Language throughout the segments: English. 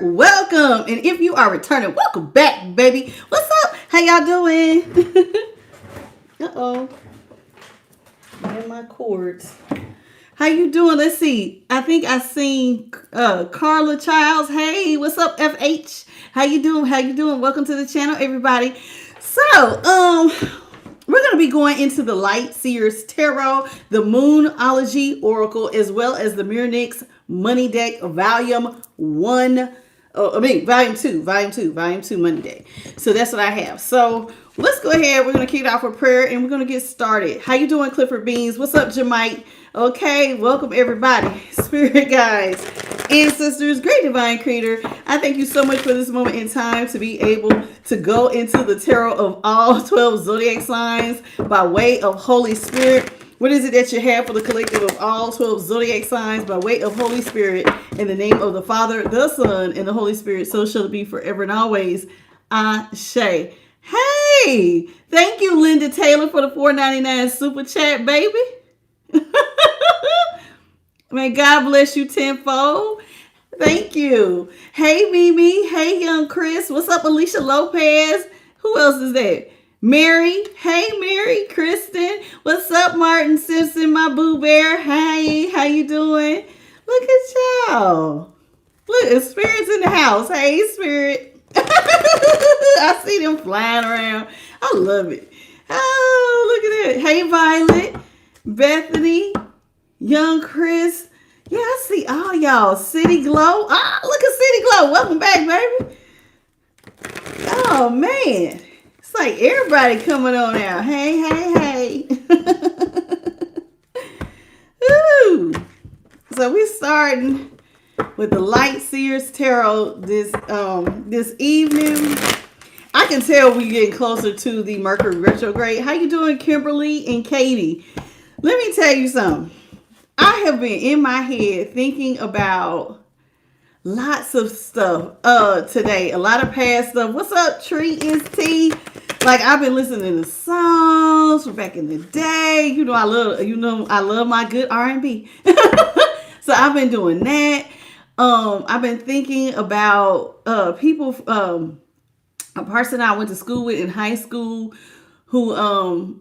welcome. And if you are returning, welcome back, baby. What's up? How y'all doing? Uh-oh. And my cords. How you doing? Let's see. I think I seen Carla Childs. Hey, what's up, FH? How you doing? How you doing? Welcome to the channel, everybody. So, we're going to be going into the Light Seers Tarot, the Moonology Oracle, as well as the Mirrornix Money Deck, Volume 1. Volume 2 Money Deck. So that's what I have. So let's go ahead. We're going to kick it off with prayer and we're going to get started. How you doing, Clifford Beans? What's up, Jamite? Okay, welcome everybody. Spirit guides, ancestors, great divine creator. I thank you so much for this moment in time to be able to go into the tarot of all 12 zodiac signs by way of Holy Spirit. What is it that you have for the collective of all 12 zodiac signs by way of Holy Spirit? In the name of the Father, the Son, and the Holy Spirit, so shall it be forever and always. Ashe. Hey, thank you, Linda Taylor, for the $4.99 super chat, baby. May God bless you tenfold. Thank you. Hey, Mimi. Hey, young Chris. What's up, Alicia Lopez? Who else is that? Mary. Hey, Mary. Kristen. What's up, Martin Simpson, my boo bear? Hey, how you doing? Look at y'all. Look, Spirit's in the house. Hey, Spirit. I see them flying around. I love it. Oh, look at that. Hey, Violet. Bethany, young Chris. Yeah, I see all y'all. City Glow. Ah, look at City Glow. Welcome back, baby. Oh, man. It's like everybody coming on out. Hey, hey, hey. Ooh. So we're starting with the Light Seers Tarot this evening. I can tell we're getting closer to the Mercury retrograde. How you doing, Kimberly and Katie? Let me tell you something. I have been in my head thinking about lots of stuff today. A lot of past stuff. What's up, Tree is T? Like, I've been listening to songs from back in the day. I love my good R&B. So I've been doing that. I've been thinking about people, a person I went to school with in high school who,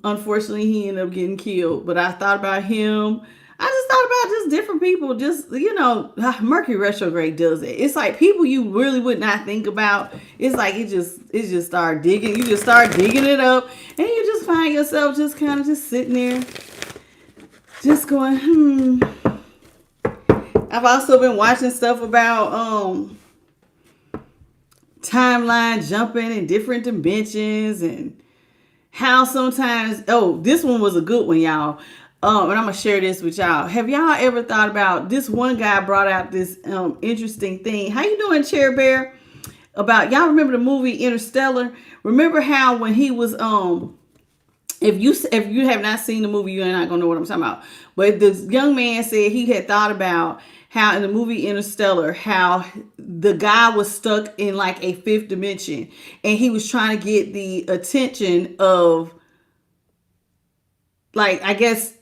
unfortunately, he ended up getting killed. But I thought about him. I just thought about just different people. Just, Mercury retrograde does it. It's like people you really would not think about. It's like it just start digging. You just start digging it up. And you just find yourself just kind of just sitting there. Just going, I've also been watching stuff about timeline jumping in different dimensions and how sometimes, this one was a good one, y'all. And I'm going to share this with y'all. Have y'all ever thought about this? One guy brought out this interesting thing. How you doing, Chair Bear? About, y'all remember the movie Interstellar? Remember how when he was, if you have not seen the movie, you're not going to know what I'm talking about. But this young man said he had thought about how in the movie Interstellar, how the guy was stuck in like a fifth dimension and he was trying to get the attention of, like, I guess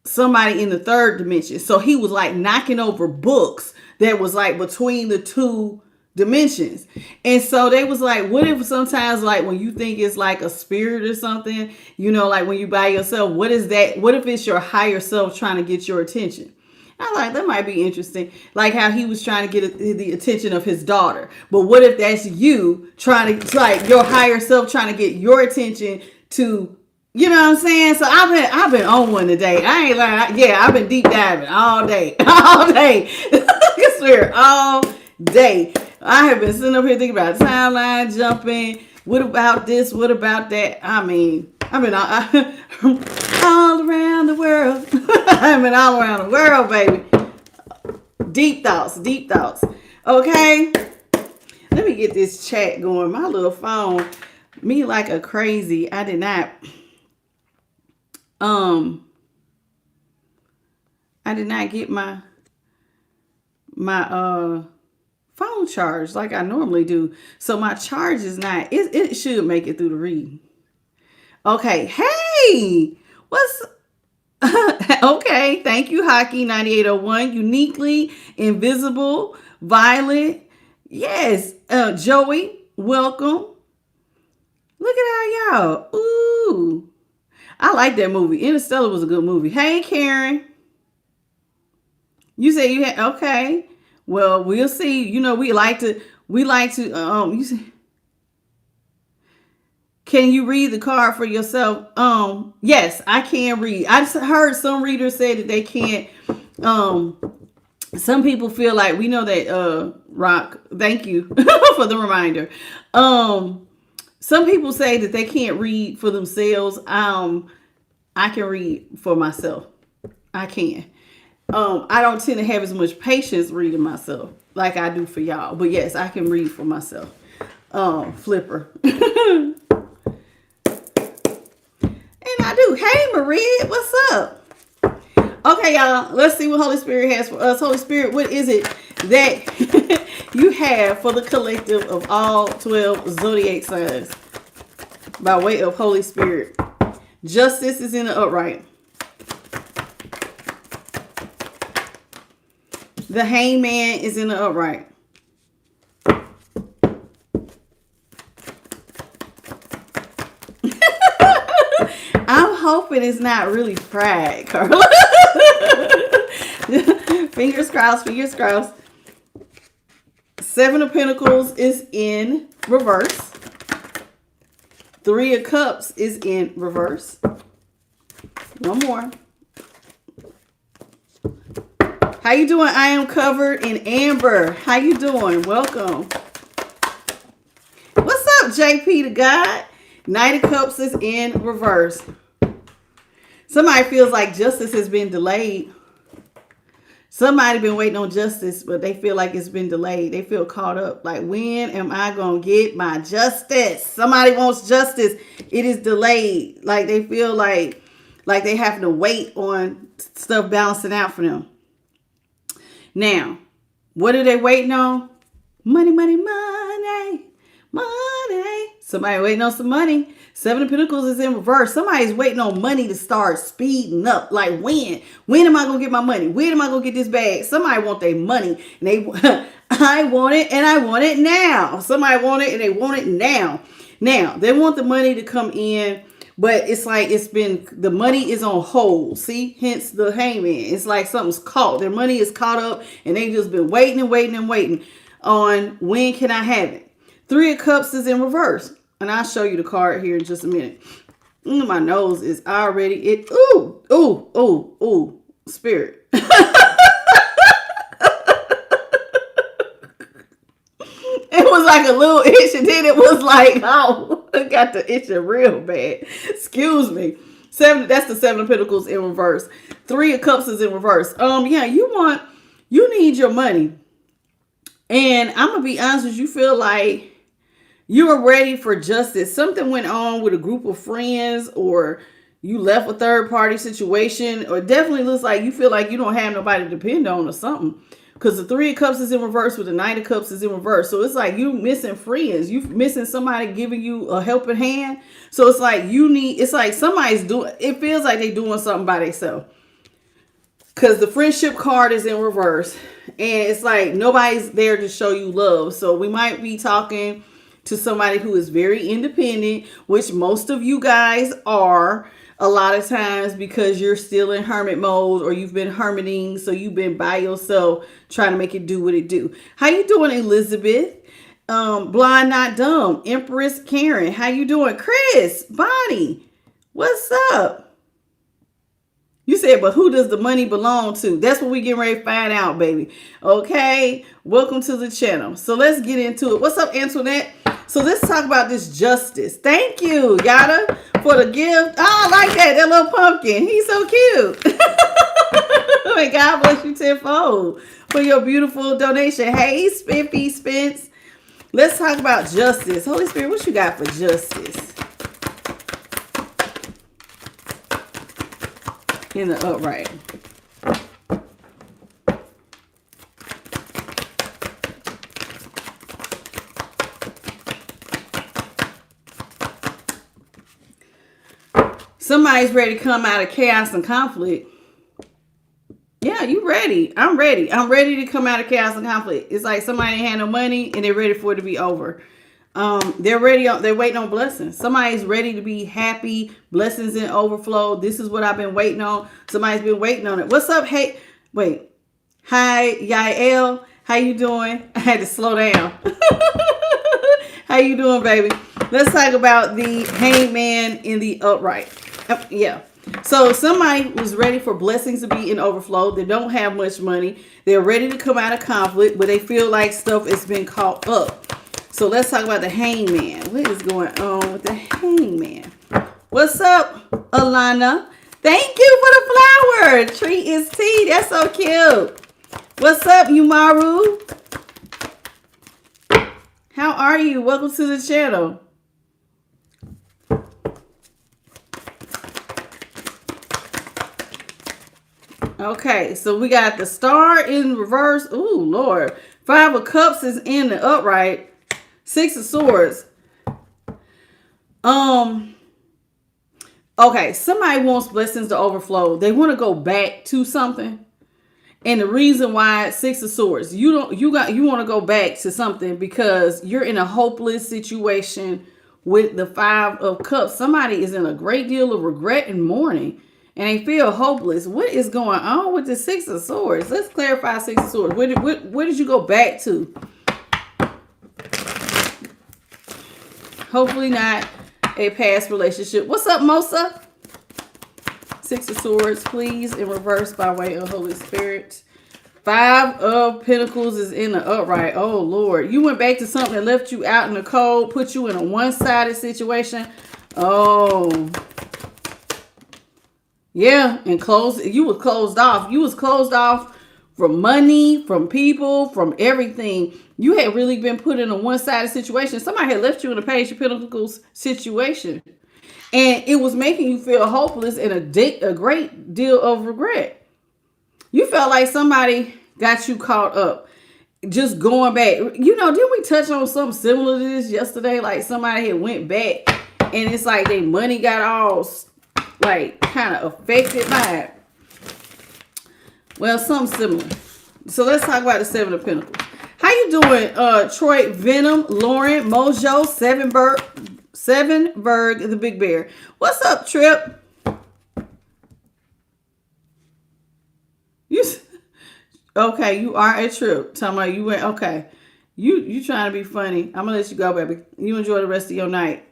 somebody in the third dimension. So he was like knocking over books that was like between the two dimensions. And so they was like, what if sometimes, like, when you think it's like a spirit or something, like when you by yourself, what is that? What if it's your higher self trying to get your attention? I like, that might be interesting. Like how he was trying to get the attention of his daughter. But what if that's you trying to, like, your higher self trying to get your attention to, you know what I'm saying? So I've been on one today. I ain't lying. Yeah, I've been deep diving all day. All day. I swear, all day. I have been sitting up here thinking about timeline jumping. What about this? What about that? I mean, I've been all around the world. I've been all around the world, baby. Deep thoughts. Okay. Let me get this chat going. My little phone, me like a crazy. I did not get my phone charged like I normally do. So my charge is not, it should make it through the reading. Okay. Hey, what's okay. Thank you, Hockey 9801. Uniquely Invisible, Violet. Yes. Joey, welcome. Look at how y'all. Ooh. I like that movie. Interstellar was a good movie. Hey, Karen. You say you had, okay. Well, we'll see. You know, we like to, you say, can you read the card for yourself? Yes, I can read. I just heard some readers say that they can't. Some people feel like, we know that, Rock, thank you for the reminder. Some people say that they can't read for themselves. I can read for myself. I can. I don't tend to have as much patience reading myself like I do for y'all. But yes, I can read for myself. Flipper. And I do. Hey, Marie, what's up? Okay, y'all, let's see what Holy Spirit has for us. Holy Spirit, what is it that you have for the collective of all 12 zodiac signs by way of Holy Spirit? Justice is in the upright. The hangman is in the upright. I'm hoping it's not really pride, Carla. Fingers crossed, fingers crossed. Seven of Pentacles is in reverse. Three of Cups is in reverse. One more. How you doing? I am covered in amber. How you doing? Welcome. What's up, JP the God? Knight of Cups is in reverse. Somebody feels like justice has been delayed. Somebody been waiting on justice, but they feel like it's been delayed. They feel caught up. Like, when am I going to get my justice? Somebody wants justice. It is delayed. Like, they feel like they have to wait on stuff balancing out for them. Now, what are they waiting on? Money, money, money, money. Somebody waiting on some money. Seven of Pentacles is in reverse. Somebody's waiting on money to start speeding up. Like, when? When am I going to get my money? When am I going to get this bag? Somebody want their money. And they, I want it and I want it now. Somebody want it and they want it now. Now, they want the money to come in. But it's like the money is on hold. See, hence the hangman. It's like something's caught. Their money is caught up and they've just been waiting and waiting and waiting on when can I have it. Three of Cups is in reverse. And I'll show you the card here in just a minute. My nose is already ooh, spirit. It was like a little itch, and then it was like, oh, I got the itching real bad. Excuse me. That's the Seven of Pentacles in reverse. Three of Cups is in reverse. Yeah, you need your money. And I'm gonna be honest with you, feel like you are ready for justice. Something went on with a group of friends, or you left a third party situation, or it definitely looks like you feel like you don't have nobody to depend on or something. Because the Three of Cups is in reverse with the Knight of Cups is in reverse. So it's like you missing friends. You missing somebody giving you a helping hand. So it's like it's like somebody's doing, it feels like they doing something by themselves. Because the friendship card is in reverse. And it's like nobody's there to show you love. So we might be talking to somebody who is very independent, which most of you guys are. A lot of times because you're still in hermit mode, or you've been hermiting, so you've been by yourself trying to make it do what it do. How you doing, Elizabeth? Blind Not Dumb. Empress Karen. How you doing? Chris, Bonnie, what's up? You said, but who does the money belong to? That's what we getting ready to find out, baby. Okay, welcome to the channel. So let's get into it. What's up, Antoinette? So let's talk about this justice. Thank you, Yada, for the gift. Oh, I like that little pumpkin. He's so cute. And God bless you tenfold for your beautiful donation. Hey, Spiffy Spence. Let's talk about justice. Holy Spirit, what you got for justice? In the upright. Somebody's ready to come out of chaos and conflict. Yeah, you're ready. I'm ready. I'm ready to come out of chaos and conflict. It's like somebody ain't had no money and they're ready for it to be over. They're waiting on blessings. Somebody's ready to be happy, blessings in overflow. This is what I've been waiting on. Somebody's been waiting on it. What's up? Hey, wait. Hi, Yael. How you doing? I had to slow down. How you doing, baby? Let's talk about the hangman in the upright. Yeah. So somebody was ready for blessings to be in overflow. They don't have much money. They're ready to come out of conflict, but they feel like stuff has been caught up. So let's talk about the hangman. What is going on with the hangman? What's up, Alana? Thank you for the flower. Tree is tea. That's so cute. What's up, Umaru? How are you? Welcome to the channel. Okay, so we got the star in reverse. Ooh, Lord. 5 of Cups is in the upright. 6 of Swords. Okay, somebody wants blessings to overflow. They want to go back to something. And the reason why 6 of Swords, you want to go back to something because you're in a hopeless situation with the 5 of Cups. Somebody is in a great deal of regret and mourning and they feel hopeless. What is going on with the 6 of Swords? Let's clarify 6 of Swords. Where did you go back to? Hopefully not a past relationship. What's up, Mosa? 6 of Swords, please, in reverse by way of Holy Spirit. 5 of Pentacles is in the upright. Oh, Lord. You went back to something that left you out in the cold, put you in a one-sided situation. Oh. Yeah, and you was closed off. You was closed off from money, from people, from everything. You had really been put in a one-sided situation. Somebody had left you in a Page of Pentacles situation. And it was making you feel hopeless and a great deal of regret. You felt like somebody got you caught up. Just going back. You know, didn't we touch on something similar to this yesterday? Like somebody had went back and it's like their money got all like kind of affected by it. Well, something similar. So let's talk about the 7 of Pentacles. How you doing, Troy, Venom, Lauren, Mojo, Sevenberg, the Big Bear? What's up, Trip? Okay, you are a Trip. Talking about you went, okay. You trying to be funny. I'm going to let you go, baby. You enjoy the rest of your night.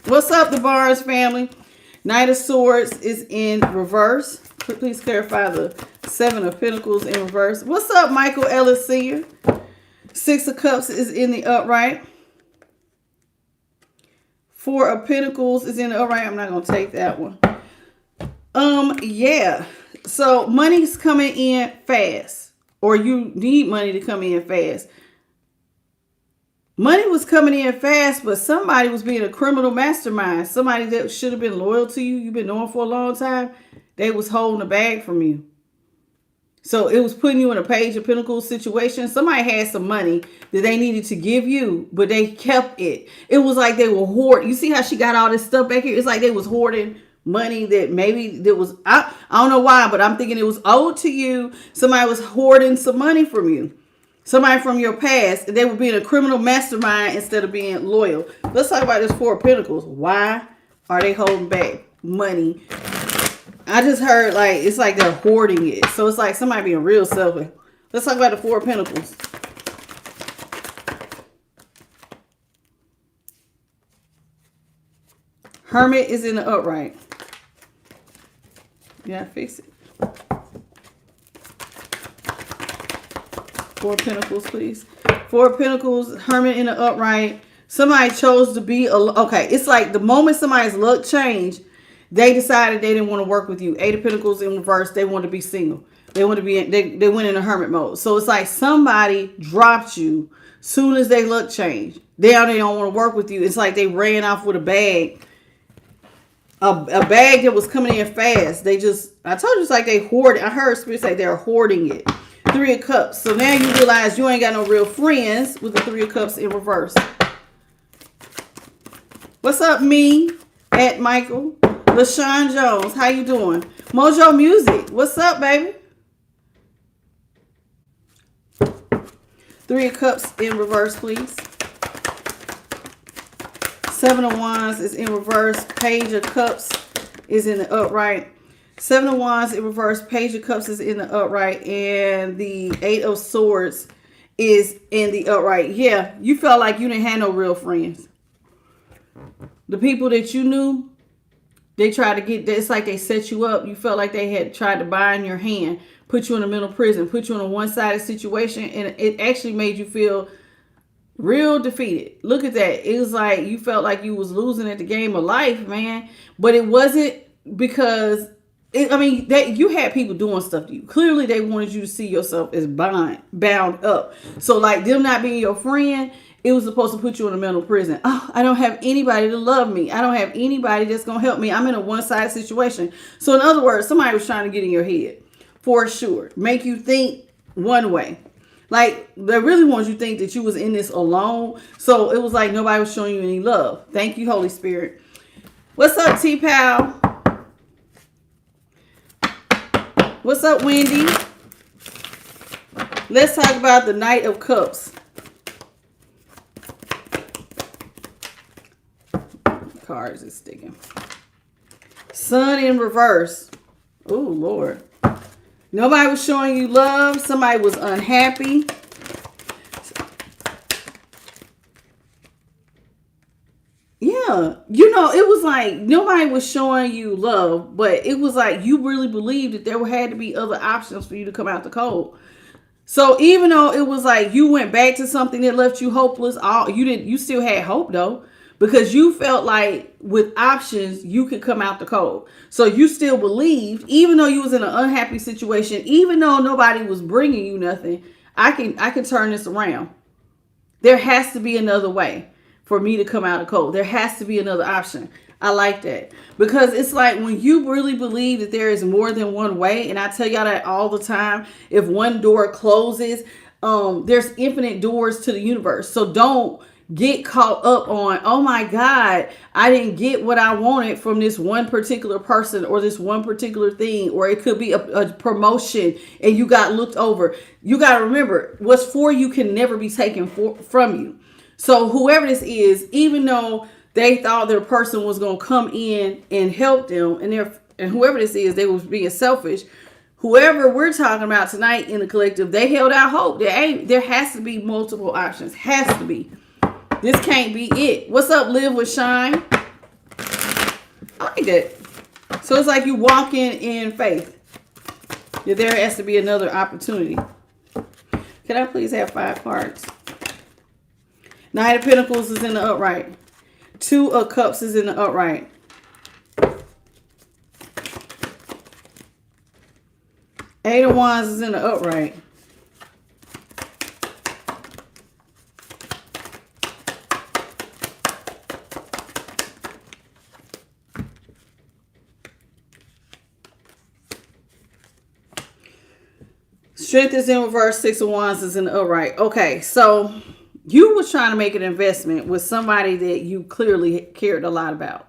What's up, the Barnes family? Knight of Swords is in reverse. Please clarify the 7 of Pentacles in reverse. What's up, Michael Ellis Sr.? 6 of Cups is in the upright. 4 of Pentacles is in the upright. I'm not going to take that one. Yeah. So money's coming in fast. Or you need money to come in fast. Money was coming in fast, but somebody was being a criminal mastermind. Somebody that should have been loyal to you. You've been knowing for a long time. They was holding a bag from you. So it was putting you in a Page of Pentacles situation. Somebody had some money that they needed to give you, but they kept it. It was like they were hoarding. You see how she got all this stuff back here? It's like they was hoarding money that maybe there was, I don't know why, but I'm thinking it was owed to you. Somebody was hoarding some money from you. Somebody from your past. They were being a criminal mastermind instead of being loyal. Let's talk about this 4 of Pentacles. Why are they holding back money? I just heard like, it's like they're hoarding it. So it's like somebody being real selfish. Let's talk about the 4 of Pentacles. Hermit is in the upright. Yeah, fix it. 4 of Pentacles, please. 4 of Pentacles, Hermit in the upright. Somebody chose to be, okay, it's like the moment somebody's luck changed, they decided they didn't want to work with you. 8 of Pentacles in reverse, they want to be single. They want to be, they went into hermit mode. So it's like somebody dropped you soon as they luck changed. Now they don't want to work with you. It's like they ran off with a bag. A bag that was coming in fast. They just, I told you it's like they hoard. I heard Spirit say they're hoarding it. 3 of Cups. So now you realize you ain't got no real friends with the 3 of Cups in reverse. What's up, me? At Michael. LaShawn Jones. How you doing? Mojo Music, what's up, baby? 3 of Cups in reverse, please. 7 of Wands is in reverse. Page of Cups is in the upright. 7 of Wands in reverse. Page of Cups is in the upright. And the 8 of Swords is in the upright. Yeah, you felt like you didn't have no real friends. The people that you knew, they tried to get, it's like they set you up. You felt like they had tried to bind your hand, put you in a mental prison, put you in a one-sided situation, and it actually made you feel real defeated. Look at that. It was like you felt like you was losing at the game of life, man. But it wasn't because, that you had people doing stuff to you. Clearly, they wanted you to see yourself as bound up. So, like, them not being your friend, it was supposed to put you in a mental prison. Oh, I don't have anybody to love me. I don't have anybody that's going to help me. I'm in a one-sided situation. So, in other words, somebody was trying to get in your head. For sure. Make you think one way. Like, they really wanted you to think that you was in this alone. So, it was like nobody was showing you any love. Thank you, Holy Spirit. What's up, T-Pal? What's up, Wendy? Let's talk about the Knight of Cups. Cards is sticking. Sun in reverse. Oh, Lord. Nobody was showing you love. Somebody was unhappy. Yeah. It was like nobody was showing you love, but it was like you really believed that there had to be other options for you to come out the cold. So even though it was like you went back to something that left you hopeless, you still had hope though. Because you felt like with options, you could come out the cold. So you still believed, even though you was in an unhappy situation, even though nobody was bringing you nothing, I can turn this around. There has to be another way for me to come out of cold. There has to be another option. I like that. Because it's like when you really believe that there is more than one way, and I tell y'all that all the time, if one door closes, there's infinite doors to the universe. So don't get caught up on, oh my God, I didn't get what I wanted from this one particular person or this one particular thing, or it could be a promotion and you got looked over. You got to remember, what's for you can never be taken from you. So whoever this is, even though they thought their person was going to come in and help them, and whoever this is, they was being selfish. Whoever we're talking about tonight in the collective, they held out hope. There has to be multiple options. Has to be. This can't be it. What's up, Live with Shine? I like that. So it's like you walking in faith. There has to be another opportunity. Can I please have 5 cards? Knight of Pentacles is in the upright. 2 of Cups is in the upright. Eight of Wands is in the upright. Strength is in reverse. 6 of Wands is in the upright. Okay, so you was trying to make an investment with somebody that you clearly cared a lot about.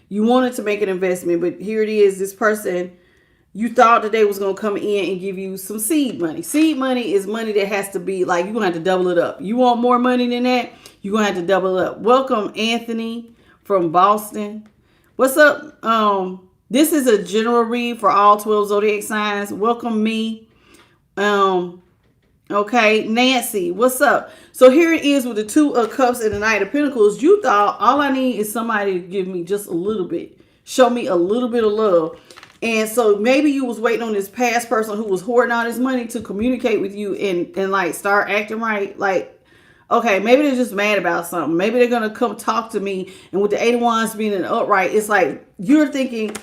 You wanted to make an investment, but here it is. This person, you thought that they was going to come in and give you some seed money. Seed money is money that has to be like, you're going to have to double it up. You want more money than that? You're going to have to double it up. Welcome, Anthony from Boston. What's up? This is a general read for all 12 zodiac signs. Welcome me. Okay, Nancy, what's up? So here it is with the 2 of Cups and the Knight of Pentacles. You thought all I need is somebody to give me just a little bit, show me a little bit of love. And so maybe you was waiting on this past person who was hoarding all this money to communicate with you and like start acting right. Like, okay, maybe they're just mad about something. Maybe they're going to come talk to me. And with the 8 of Wands being in the upright, it's like you're thinking,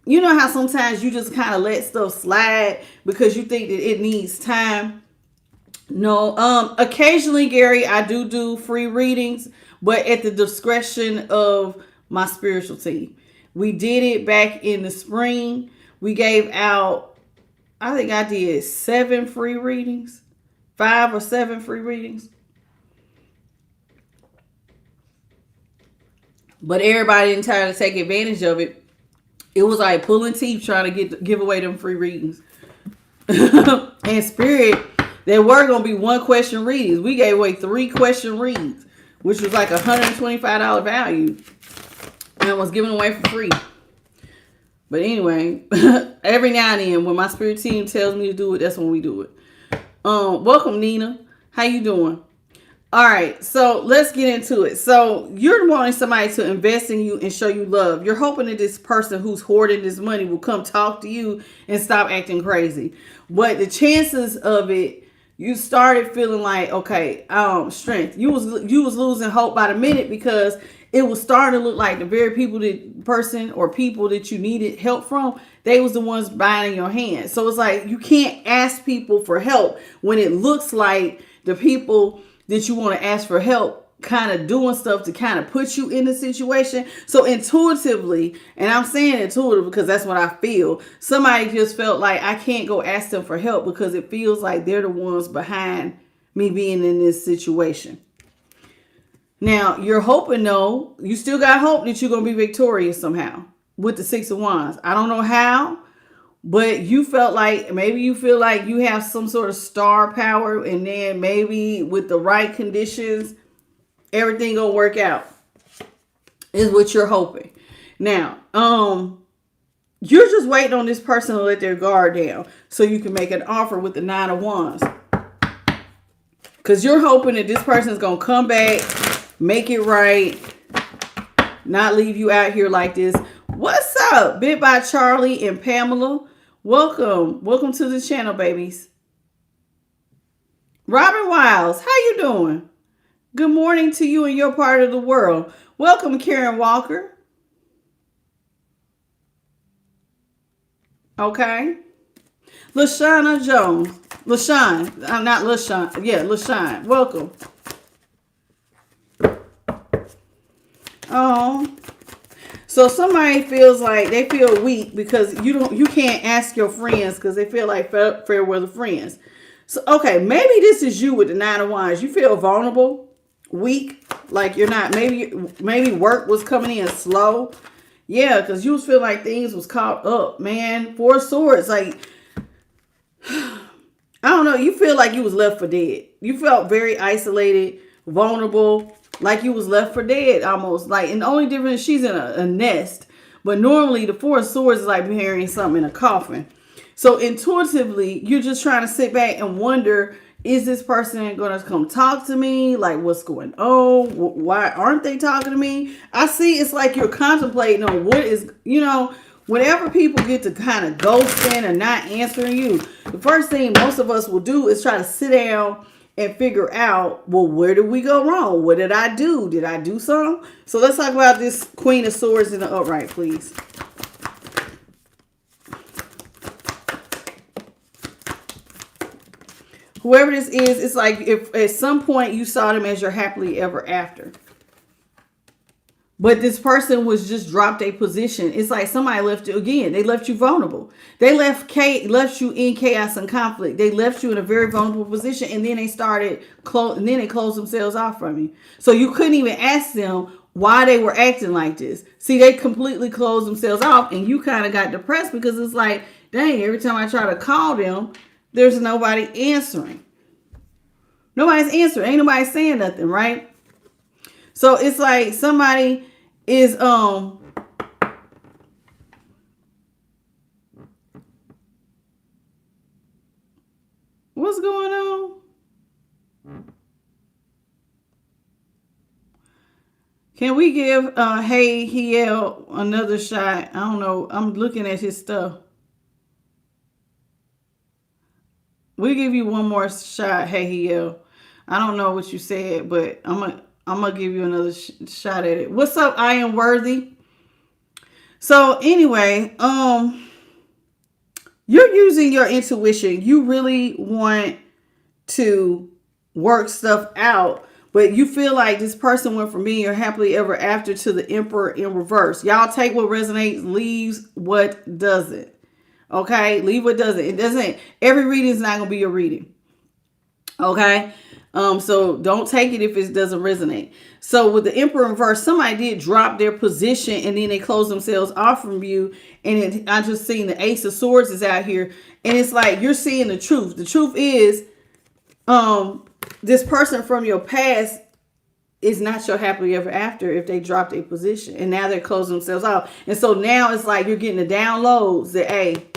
you know how sometimes you just kind of let stuff slide because you think that it needs time. No, occasionally, Gary, I do free readings, but at the discretion of my spiritual team. We did it back in the spring. We gave out, I think I did 7 free readings, 5 or 7 free readings. But everybody didn't try to take advantage of it. It was like pulling teeth trying to give away them free readings. And Spirit, there were going to be 1 question readings. We gave away 3 question reads, which was like $125 value, and was given away for free. But anyway, every now and then when my spirit team tells me to do it, that's when we do it. Welcome, Nina. How you doing? All right, so let's get into it. So you're wanting somebody to invest in you and show you love. You're hoping that this person who's hoarding this money will come talk to you and stop acting crazy. But the chances of it, you started feeling like, okay, strength. You was losing hope by the minute, because it was starting to look like the very people that you needed help from, they was the ones binding your hand. So it's like you can't ask people for help when it looks like the people that you want to ask for help kind of doing stuff to kind of put you in the situation. So intuitively, and I'm saying intuitive because that's what I feel, somebody just felt like I can't go ask them for help because it feels like they're the ones behind me being in this situation. Now, you're hoping, though, you still got hope that you're going to be victorious somehow with the 6 of Wands. I don't know how, but you felt like, maybe you feel like you have some sort of star power, and then maybe with the right conditions, everything gonna work out, is what you're hoping. Now, you're just waiting on this person to let their guard down so you can make an offer with the 9 of Wands. Because you're hoping that this person is gonna come back, make it right, not leave you out here like this. What's up? Bit by Charlie and Pamela. Welcome to the channel, babies. Robin Wiles, how you doing? Good morning to you in your part of the world. Welcome, Karen Walker. Okay. LaShawna Jones. LaShawn. I'm not LaShawn. Yeah, LaShawn. Welcome. Oh. So somebody feels like they feel weak because you can't ask your friends because they feel like fair weather friends. So, okay, maybe this is you with the 9 of Wands. You feel vulnerable, weak, like you're not, maybe work was coming in slow. Yeah, because you feel like things was caught up, man. 4 of Swords, like, I don't know, you feel like you was left for dead. You felt very isolated, vulnerable, like you was left for dead almost. Like, and the only difference, she's in a nest. But normally the 4 of Swords is like burying something in a coffin. So intuitively, you're just trying to sit back and wonder, is this person going to come talk to me? Like, what's going on? Why aren't they talking to me? I see it's like you're contemplating on what is, whenever people get to kind of ghosting and not answering you, the first thing most of us will do is try to sit down and figure out, well, where did we go wrong? What did I do? Did I do something? So let's talk about this Queen of Swords in the upright, please. Whoever this is, it's like if at some point you saw them as your happily ever after. But this person was just dropped a position. It's like somebody left you again. They left you vulnerable. They left you in chaos and conflict. They left you in a very vulnerable position, and then they closed themselves off from you. So you couldn't even ask them why they were acting like this. See, they completely closed themselves off, and you kind of got depressed because it's like, dang, every time I try to call them, there's nobody answering. Nobody's answering. Ain't nobody saying nothing, right? So it's like somebody is what's going on? Can we give Hey Hiel another shot? I don't know. I'm looking at his stuff. We'll give you one more shot, Hey Hiel. I don't know what you said, but I'm gonna give you another shot at it. What's up, I Am Worthy? So anyway, you're using your intuition. You really want to work stuff out, but you feel like this person went from being your happily ever after to the Emperor in reverse. Y'all take what resonates, leaves what doesn't. Okay, leave what doesn't. It doesn't. Every reading is not gonna be your reading. Okay. So don't take it if it doesn't resonate. So with the Emperor in reverse, somebody did drop their position and then they close themselves off from you. And I just seen the Ace of Swords is out here. And it's like you're seeing the truth. The truth is this person from your past is not your happily ever after if they dropped a position. And now they're closing themselves off. And so now it's like you're getting the downloads that, hey,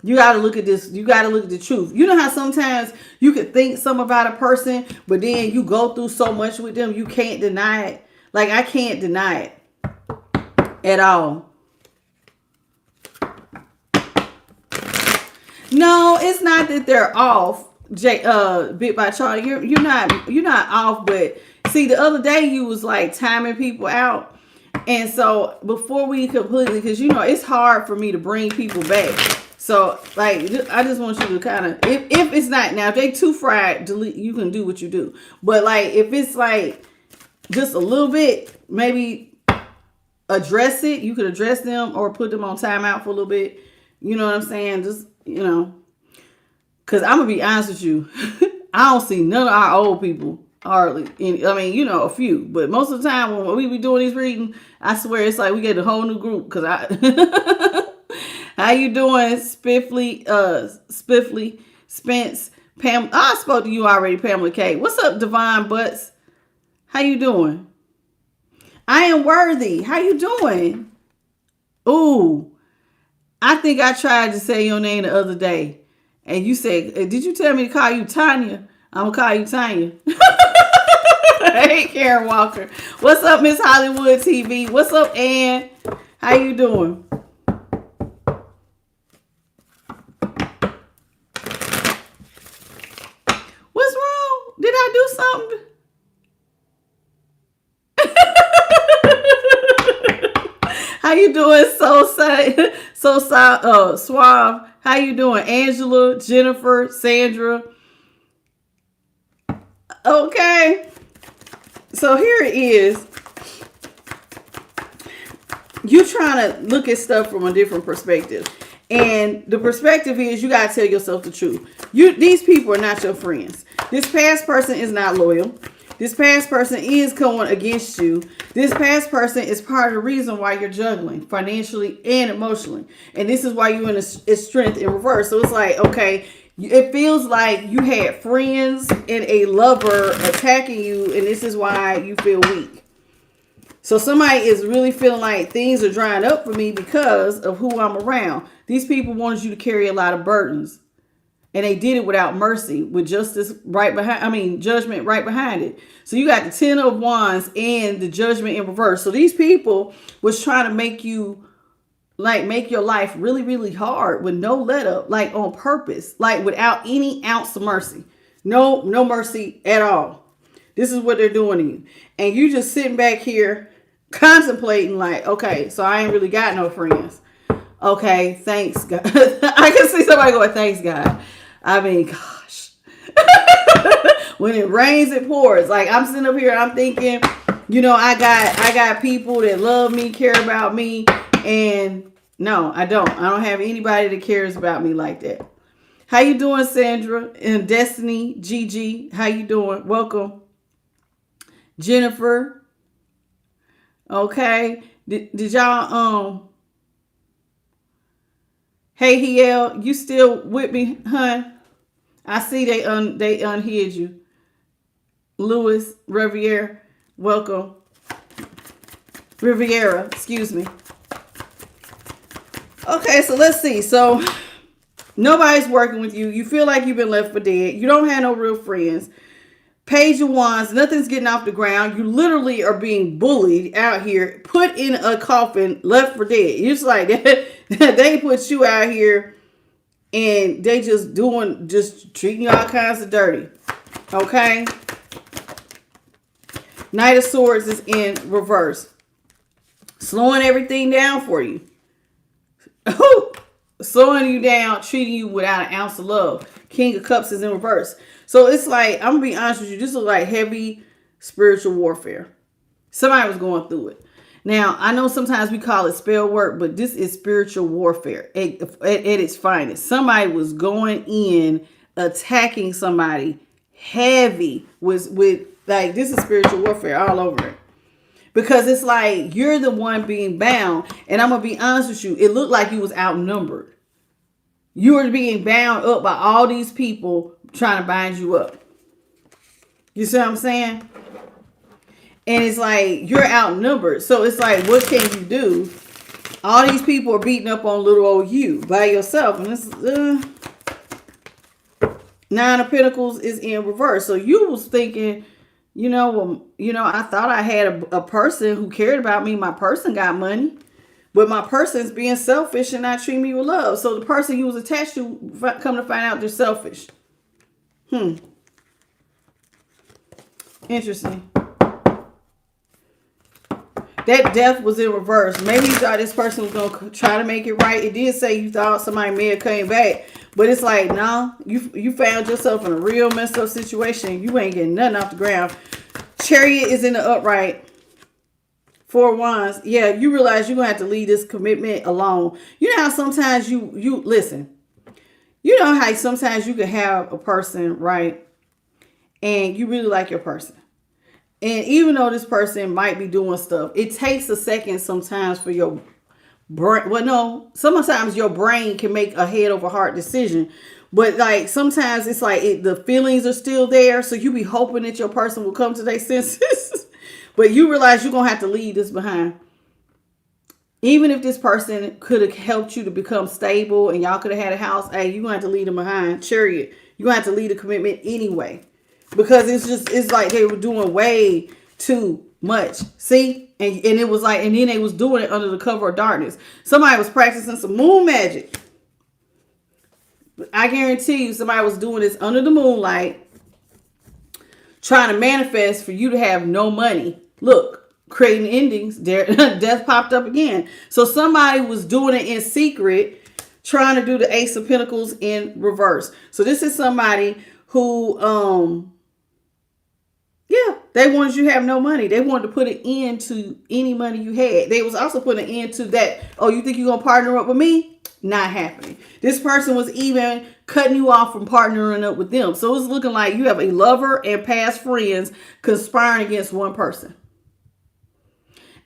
you got to look at this. You got to look at the truth. You know how sometimes you could think something about a person, but then you go through so much with them, you can't deny it. Like, I can't deny it at all. No, it's not that they're off, bit by Charlie. You're not off, but see, the other day you was like timing people out. And so before we completely, because it's hard for me to bring people back. So, like, I just want you to kind of, if it's not, now, if they too fried, delete, you can do what you do. But, like, if it's, like, just a little bit, maybe address it. You could address them or put them on timeout for a little bit. You know what I'm saying? Just, because I'm going to be honest with you. I don't see none of our old people hardly. A few. But most of the time when we be doing these readings, I swear it's like we get a whole new group. Because how you doing, Spiffly, Spence, Pam? I spoke to you already, Pamela K. What's up, Divine Butts? How you doing? I am worthy. How you doing? Ooh, I think I tried to say your name the other day. And you said, did you tell me to call you Tanya? I'm going to call you Tanya. Hey, Karen Walker. What's up, Miss Hollywood TV? What's up, Ann? How you doing? What's wrong? Did I do something? How you doing, Suave? How you doing, Angela, Jennifer, Sandra? Okay, so here it is. You trying to look at stuff from a different perspective, and the perspective is you gotta tell yourself the truth. These people are not your friends. This past person is not loyal. This past person is going against you. This past person is part of the reason why you're juggling financially and emotionally. And this is why you're in a strength in reverse. So it's like, okay, it feels like you had friends and a lover attacking you. And this is why you feel weak. So somebody is really feeling like things are drying up for me because of who I'm around. These people wanted you to carry a lot of burdens. And they did it without mercy, with judgment right behind it. So you got the 10 of Wands and the Judgment in reverse. So these people was trying to make your life really, really hard with no let up, like on purpose, like without any ounce of mercy. No mercy at all. This is what they're doing to you. And you just sitting back here contemplating like, okay, so I ain't really got no friends. Okay, thanks, God. I can see somebody going, thanks, God. I mean, gosh. When it rains, it pours. Like, I'm sitting up here, I'm thinking, I got people that love me, care about me. And no, I don't. I don't have anybody that cares about me like that. How you doing, Sandra? And Destiny, Gigi, how you doing? Welcome. Jennifer. Okay. Did y'all, hey, Hiel, you still with me, hun? I see they unhid you. Louis Riviera, welcome. Riviera, excuse me. Okay, so let's see. So nobody's working with you. You feel like you've been left for dead. You don't have no real friends. Page of Wands, nothing's getting off the ground. You literally are being bullied out here, put in a coffin, left for dead. It's like they put you out here and they just treating you all kinds of dirty. Okay? Knight of Swords is in reverse. Slowing everything down for you. Slowing you down, treating you without an ounce of love. King of Cups is in reverse. So it's like, I'm going to be honest with you, this is like heavy spiritual warfare. Somebody was going through it. Now, I know sometimes we call it spell work, but this is spiritual warfare at its finest. Somebody was going in, attacking somebody heavy with like, this is spiritual warfare all over it. Because it's like you're the one being bound. And I'm going to be honest with you. It looked like you was outnumbered. You were being bound up by all these people trying to bind you up. You see what I'm saying? And it's like you're outnumbered. So it's like, what can you do? All these people are beating up on little old you by yourself. And this Nine of Pentacles is in reverse. So you was thinking, I thought I had a person who cared about me. My person got money. But my person's being selfish and not treating me with love. So the person you was attached to, come to find out they're selfish. Interesting. That death was in reverse. Maybe you thought this person was going to try to make it right. It did say you thought somebody may have came back. But it's like, no, you found yourself in a real messed up situation. You ain't getting nothing off the ground. Chariot is in the upright. Four of Wands. Yeah, you realize you're going to have to leave this commitment alone. You know how sometimes you listen. You know how sometimes you can have a person, right? And you really like your person. And even though this person might be doing stuff, it takes a second sometimes for your brain. Well, no, sometimes your brain can make a head over heart decision. But like sometimes it's like the feelings are still there. So you be hoping that your person will come to their senses. But you realize you're going to have to leave this behind. Even if this person could have helped you to become stable and y'all could have had a house, hey, you're going to have to leave them behind. Chariot, you're going to have to leave the commitment anyway. Because it's like they were doing way too much. See? And it was like, and then they was doing it under the cover of darkness. Somebody was practicing some moon magic. I guarantee you somebody was doing this under the moonlight, trying to manifest for you to have no money. Look, creating endings. Death popped up again. So somebody was doing it in secret, trying to do the Ace of Pentacles in reverse. So this is somebody who, they wanted you to have no money. They wanted to put an end to any money you had. They was also putting an end to that. Oh, you think you're going to partner up with me? Not happening. This person was even cutting you off from partnering up with them. So it's looking like you have a lover and past friends conspiring against one person.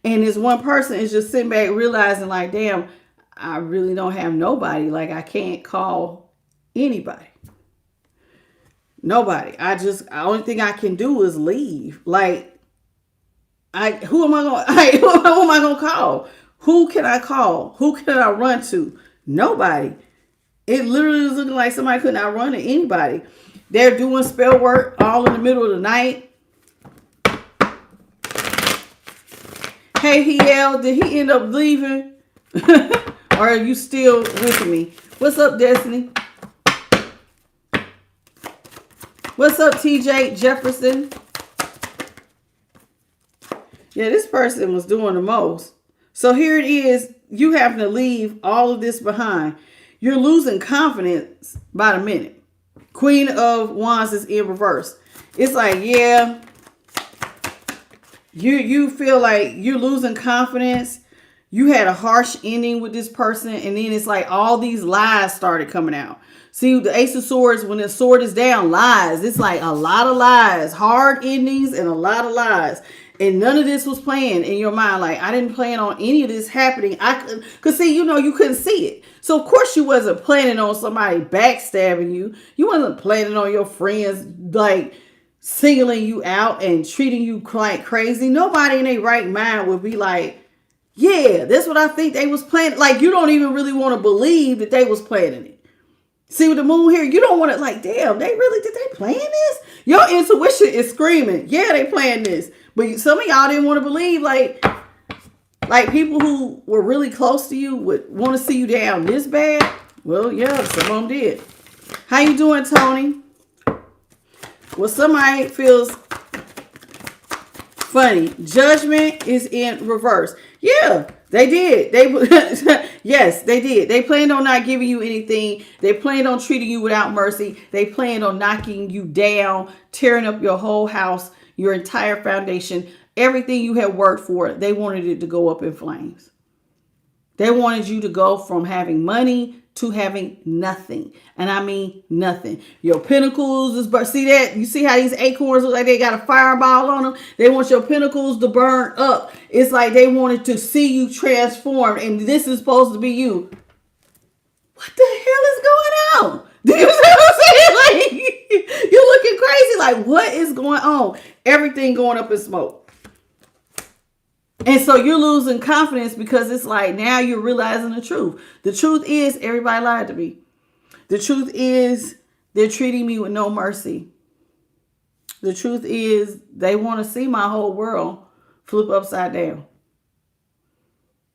And this one person is just sitting back realizing like, damn, I really don't have nobody. Like I can't call anybody. Nobody. The only thing I can do is leave. Like, who am I going to call? Who can I call? Who can I run to? Nobody. It literally is looking like somebody could not run to anybody. They're doing spell work all in the middle of the night. Hey, Hiel, did he end up leaving? Or are you still with me? What's up, Destiny? What's up, TJ Jefferson? Yeah, this person was doing the most. So here it is. You having to leave all of this behind. You're losing confidence by the minute. Queen of Wands is in reverse. It's like, yeah, you feel like you're losing confidence. You had a harsh ending with this person. And then it's like all these lies started coming out. See, the Ace of Swords, when the sword is down, lies. It's like a lot of lies. Hard endings and a lot of lies. And none of this was playing in your mind. Like, I didn't plan on any of this happening. Because, see, you couldn't see it. So, of course, you wasn't planning on somebody backstabbing you. You wasn't planning on your friends, like, singling you out and treating you like crazy. Nobody in their right mind would be like, yeah, that's what I think they was planning. Like, you don't even really want to believe that they was planning it. See with the moon here, you don't want it like, damn, did they plan this? Your intuition is screaming, yeah, they planned this. But some of y'all didn't want to believe, like people who were really close to you would want to see you down this bad. Well, yeah, some of them did. How you doing, Tony? Well, somebody feels funny. Judgment is in reverse. Yeah, they did. Yes, they did. They planned on not giving you anything. They planned on treating you without mercy. They planned on knocking you down, tearing up your whole house, your entire foundation, everything you had worked for. They wanted it to go up in flames. They wanted you to go from having money to having nothing. And I mean nothing. Your pinnacles is see that? You see how these acorns look like they got a fireball on them? They want your pinnacles to burn up. It's like they wanted to see you transform. And this is supposed to be you. What the hell is going on? Do you see what I'm saying? Like, you're looking crazy. Like, what is going on? Everything going up in smoke. And so you're losing confidence because it's like now you're realizing the truth. The truth is everybody lied to me. The truth is they're treating me with no mercy. The truth is they want to see my whole world flip upside down.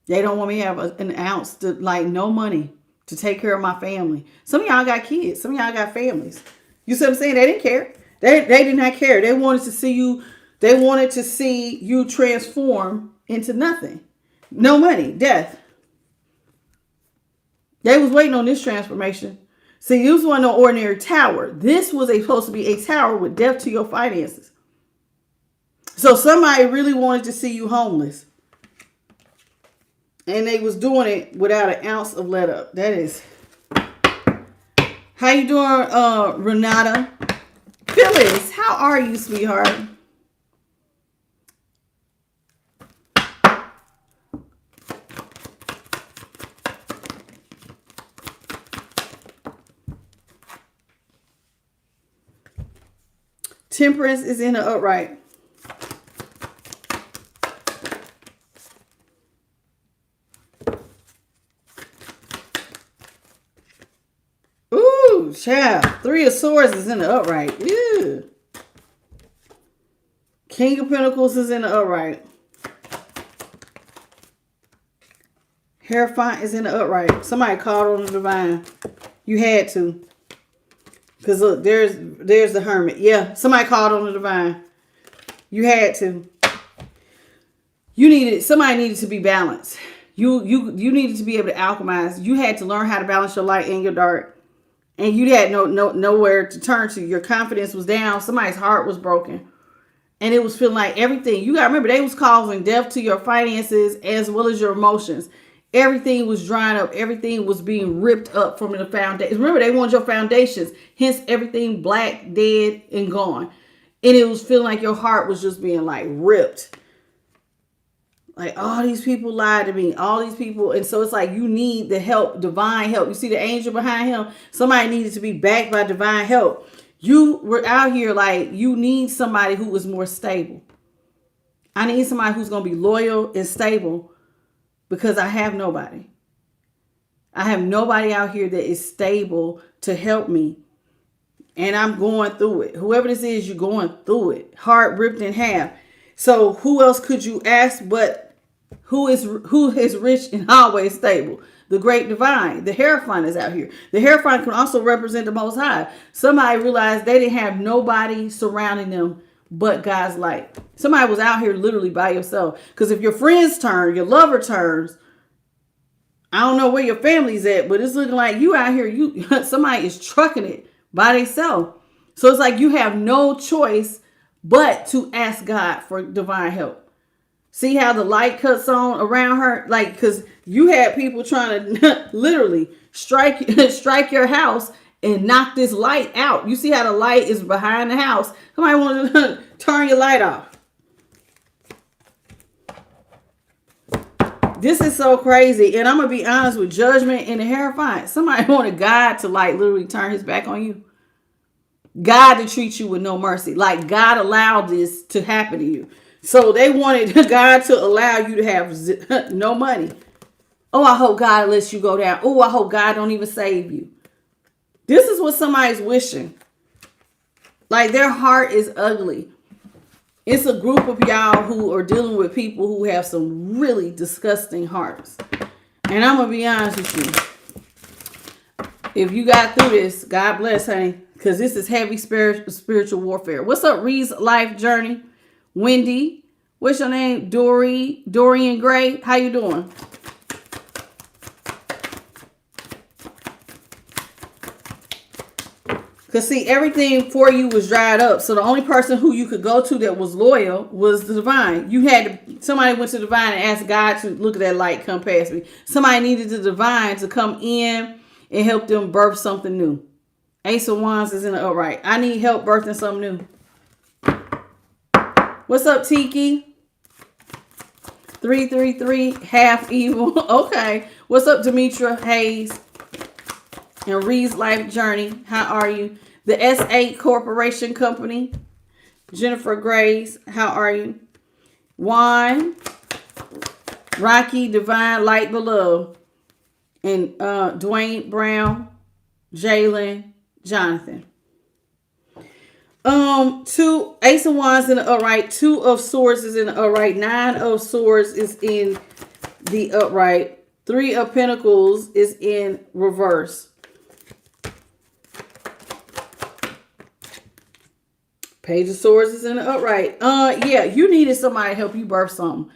They don't want me to have an ounce to, like, no money to take care of my family. Some of y'all got kids. Some of y'all got families. You see what I'm saying? They didn't care. They did not care. They wanted to see you. They wanted to see you transform into nothing. No money, death. They was waiting on this transformation. See, this wasn't no ordinary tower. This was supposed to be a tower with death to your finances. So somebody really wanted to see you homeless. And they was doing it without an ounce of let up. That is. How you doing, Renata? Phyllis, how are you, sweetheart? Temperance is in the upright. Ooh, child. Three of Swords is in the upright. Ew. King of Pentacles is in the upright. Hierophant is in the upright. Somebody called on the divine. You had to. Because look, there's the Hermit. Yeah, somebody called on the divine. You had to. Somebody needed to be balanced. You needed to be able to alchemize. You had to learn how to balance your light and your dark. And you had nowhere to turn to. Your confidence was down. Somebody's heart was broken. And it was feeling like everything. You got to remember, they was causing death to your finances as well as your emotions. Everything was drying up. Everything was being ripped up from the foundation. Remember, they wanted your foundations. Hence, everything black, dead, and gone. And it was feeling like your heart was just being like ripped. Like, all these people lied to me. All these people. And so it's like you need the help, divine help. You see the angel behind him? Somebody needed to be backed by divine help. You were out here like you need somebody who is more stable. I need somebody who's going to be loyal and stable. Because I have nobody. I have nobody out here that is stable to help me. And I'm going through it. Whoever this is, you're going through it. Heart ripped in half. So who else could you ask but who is rich and always stable? The great divine. The Hierophant is out here. The Hierophant can also represent the Most High. Somebody realized they didn't have nobody surrounding them but God's light. Somebody was out here literally by yourself. Because if your friends turn, your lover turns, I don't know where your family's at, but it's looking like you out here, somebody is trucking it by themselves. So it's like you have no choice but to ask God for divine help. See how the light cuts on around her? Like, because you had people trying to literally strike your house and knock this light out. You see how the light is behind the house. Somebody want to turn your light off. This is so crazy. And I'm going to be honest with Judgment and the Hierophant. Somebody wanted God to like literally turn his back on you. God to treat you with no mercy. Like God allowed this to happen to you. So they wanted God to allow you to have no money. Oh, I hope God lets you go down. Oh, I hope God don't even save you. This is what somebody's wishing. Like their heart is ugly. It's a group of y'all who are dealing with people who have some really disgusting hearts. And I'm going to be honest with you. If you got through this, God bless, honey. Because this is heavy spiritual warfare. What's up, Ree's Life Journey? Wendy. What's your name? Dorian Gray. How you doing? Because see, everything for you was dried up. So the only person who you could go to that was loyal was the divine. Somebody went to divine and asked God to look at that light come past me. Somebody needed the divine to come in and help them birth something new. Ace of Wands is in the upright. I need help birthing something new. What's up, Tiki? 333, half evil. Okay. What's up, Demetra Hayes? And Reed's Life Journey. How are you? The S8 Corporation Company. Jennifer Grace. How are you? Juan. Rocky, Divine, Light Below. And Dwayne Brown. Jalen. Jonathan. Two Ace of Wands in the upright, 2 of Swords is in the upright, 9 of Swords is in the upright, 3 of Pentacles is in reverse. Page of Swords is in the upright. Yeah, you needed somebody to help you birth something.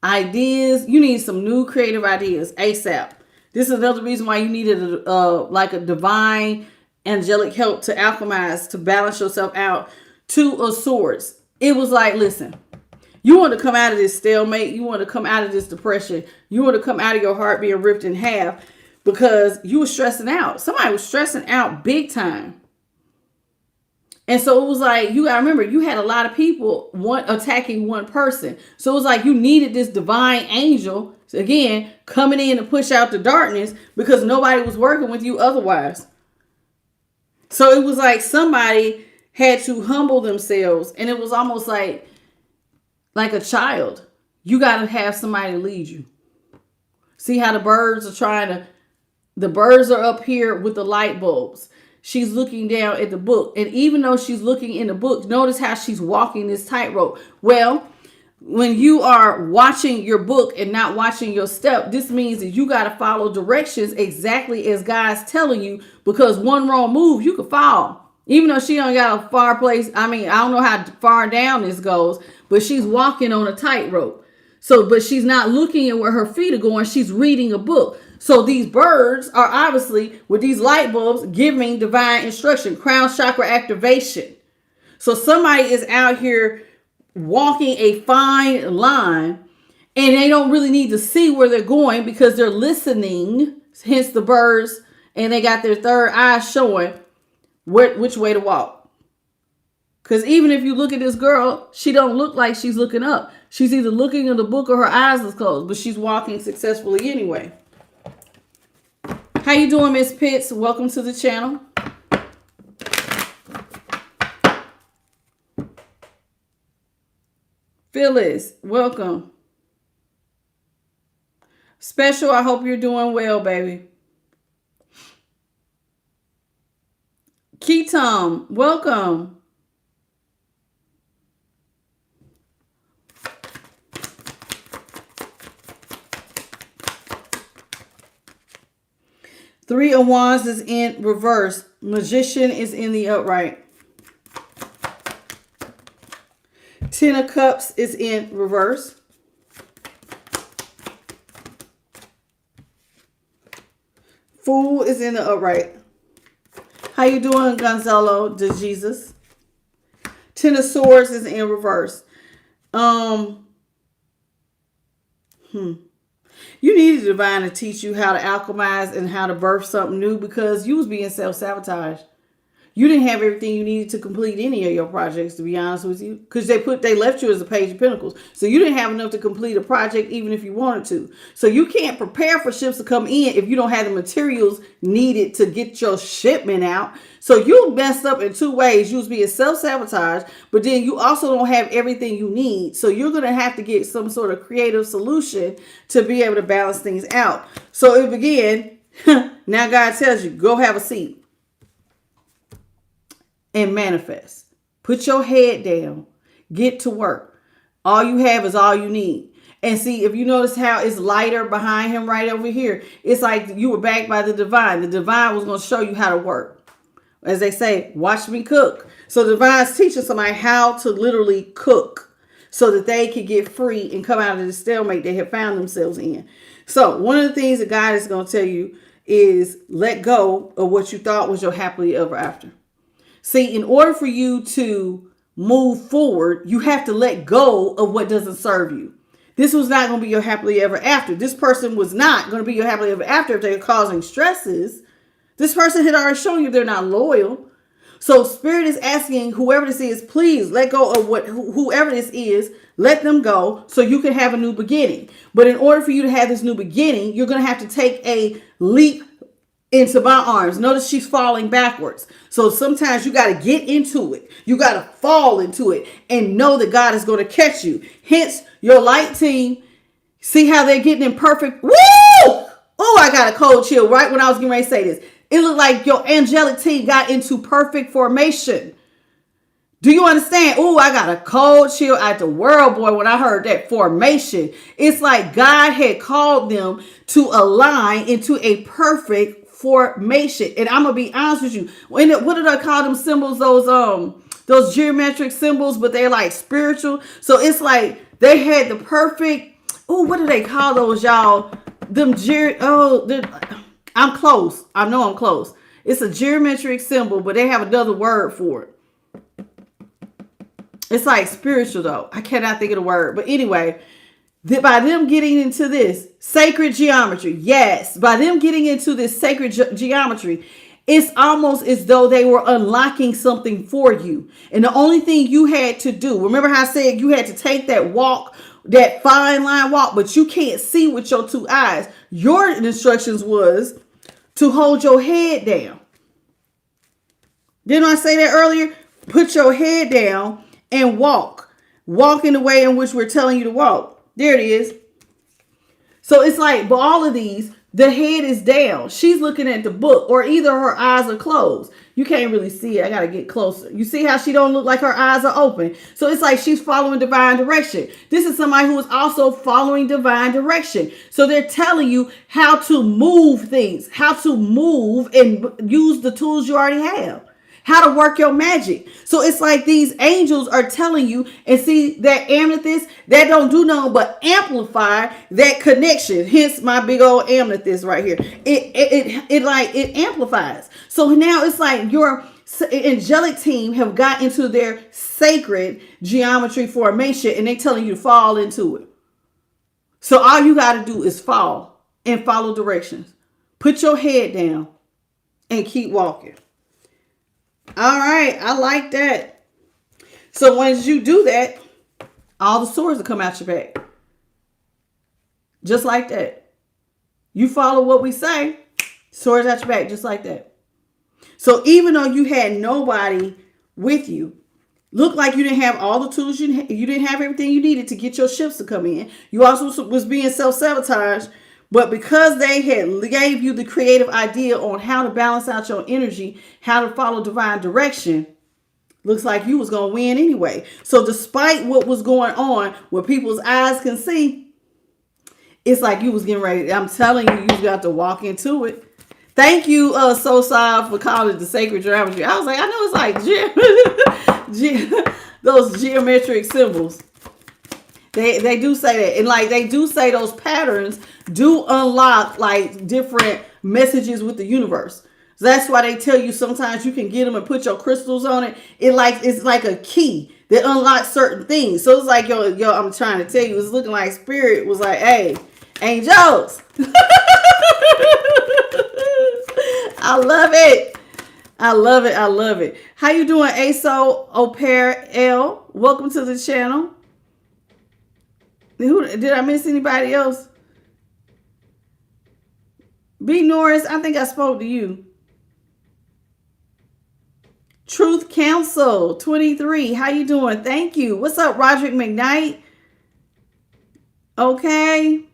Ideas, you need some new creative ideas ASAP. This is another reason why you needed like a divine angelic help to alchemize, to balance yourself out. 2 of Swords. It was like, listen, you want to come out of this stalemate. You want to come out of this depression. You want to come out of your heart being ripped in half because you were stressing out. Somebody was stressing out big time. And so it was like, you got to remember, you had a lot of people attacking one person. So it was like you needed this divine angel, again, coming in to push out the darkness because nobody was working with you otherwise. So it was like somebody had to humble themselves, and it was almost like a child. You got to have somebody to lead you. See how the birds are the birds are up here with the light bulbs. She's looking down at the book. And even though she's looking in the book, notice how she's walking this tightrope. Well, when you are watching your book and not watching your step, this means that you got to follow directions exactly as God's telling you, because one wrong move, you could fall. Even though she don't got a far place. I mean, I don't know how far down this goes, but she's walking on a tightrope. So, but she's not looking at where her feet are going. She's reading a book. So these birds are obviously, with these light bulbs, giving divine instruction, crown chakra activation. So somebody is out here walking a fine line, and they don't really need to see where they're going because they're listening, hence the birds, and they got their third eye showing which way to walk. Because even if you look at this girl, she don't look like she's looking up. She's either looking in the book or her eyes is closed, but she's walking successfully anyway. How you doing, Miss Pitts? Welcome to the channel. Phyllis, welcome. Special, I hope you're doing well, baby. Keaton, welcome. Three of Wands is in reverse. Magician is in the upright. 10 of Cups is in reverse. Fool is in the upright. How you doing, Gonzalo de Jesus? 10 of Swords is in reverse. You needed divine to teach you how to alchemize and how to birth something new, because you was being self-sabotage. You didn't have everything you needed to complete any of your projects, to be honest with you, because they left you as a Page of Pentacles. So you didn't have enough to complete a project even if you wanted to. So you can't prepare for ships to come in if you don't have the materials needed to get your shipment out. So you messed up in 2 ways. You was being self-sabotage, but then you also don't have everything you need. So you're going to have to get some sort of creative solution to be able to balance things out. So it began, now God tells you, go have a seat and manifest. Put your head down. Get to work. All you have is all you need. And see, if you notice how it's lighter behind him right over here, it's like you were backed by the divine. The divine was going to show you how to work. As they say, watch me cook. So the divine's teaching somebody how to literally cook so that they can get free and come out of the stalemate they have found themselves in. So one of the things that God is going to tell you is let go of what you thought was your happily ever after. See, in order for you to move forward, you have to let go of what doesn't serve you. This was not going to be your happily ever after. This person was not going to be your happily ever after if they're causing stresses. This person had already shown you they're not loyal. So Spirit is asking whoever this is, please let go of whoever this is, let them go so you can have a new beginning. But in order for you to have this new beginning, you're going to have to take a leap into my arms. Notice she's falling backwards. So sometimes you got to get into it. You got to fall into it and know that God is going to catch you. Hence, your light team, see how they're getting in perfect. Woo! Oh, I got a cold chill right when I was getting ready to say this. It looked like your angelic team got into perfect formation. Do you understand? Oh, I got a cold chill at the world, boy, when I heard that formation. It's like God had called them to align into a perfect formation. And I'm going to be honest with you. What do they call them symbols? Those geometric symbols, but they're like spiritual. So it's like they had the perfect, what do they call those, y'all? I'm close. I know I'm close. It's a geometric symbol, but they have another word for it. It's like spiritual, though. I cannot think of the word. But anyway, by them getting into this sacred geometry, yes, by them getting into this sacred geometry, it's almost as though they were unlocking something for you. And the only thing you had to do, remember how I said you had to take that walk, that fine line walk, but you can't see with your two eyes. Your instructions was to hold your head down. Didn't I say that earlier? Put your head down and walk. Walk in the way in which we're telling you to walk. There it is. So it's like, but all of these, the head is down. She's looking at the book, or either her eyes are closed. You can't really see it. I got to get closer. You see how she don't look like her eyes are open? So it's like she's following divine direction. This is somebody who is also following divine direction. So they're telling you how to move things, how to move and use the tools you already have, how to work your magic. So it's like these angels are telling you, and see that amethyst, that don't do nothing but amplify that connection. Hence my big old amethyst right here. It amplifies. So now it's like your angelic team have got into their sacred geometry formation, and they're telling you to fall into it. So all you got to do is fall and follow directions. Put your head down and keep walking. All right, I like that. So once you do that, all the swords will come out your back. Just like that. You follow what we say, swords out your back, just like that. So even though you had nobody with you, looked like you didn't have all the tools, you didn't have everything you needed to get your ships to come in. You also was being self-sabotaged. But because they had gave you the creative idea on how to balance out your energy, how to follow divine direction, looks like you was going to win anyway. So despite what was going on, where people's eyes can see, it's like you was getting ready. I'm telling you, you got to walk into it. Thank you, Sosai, for calling it the sacred geometry. I was like, I know it's like those geometric symbols. They do say that. And like they do say those patterns do unlock like different messages with the universe. So that's why they tell you sometimes you can get them and put your crystals on it. It's like a key that unlocks certain things. So it's like, yo, I'm trying to tell you, it's looking like Spirit was like, hey, angels. I love it. I love it. I love it. How you doing, ASO Au-Pair L? Welcome to the channel. Did I miss anybody else? B. Norris, I think I spoke to you. Truth Council 23. How you doing? Thank you. What's up, Roderick McKnight? Okay.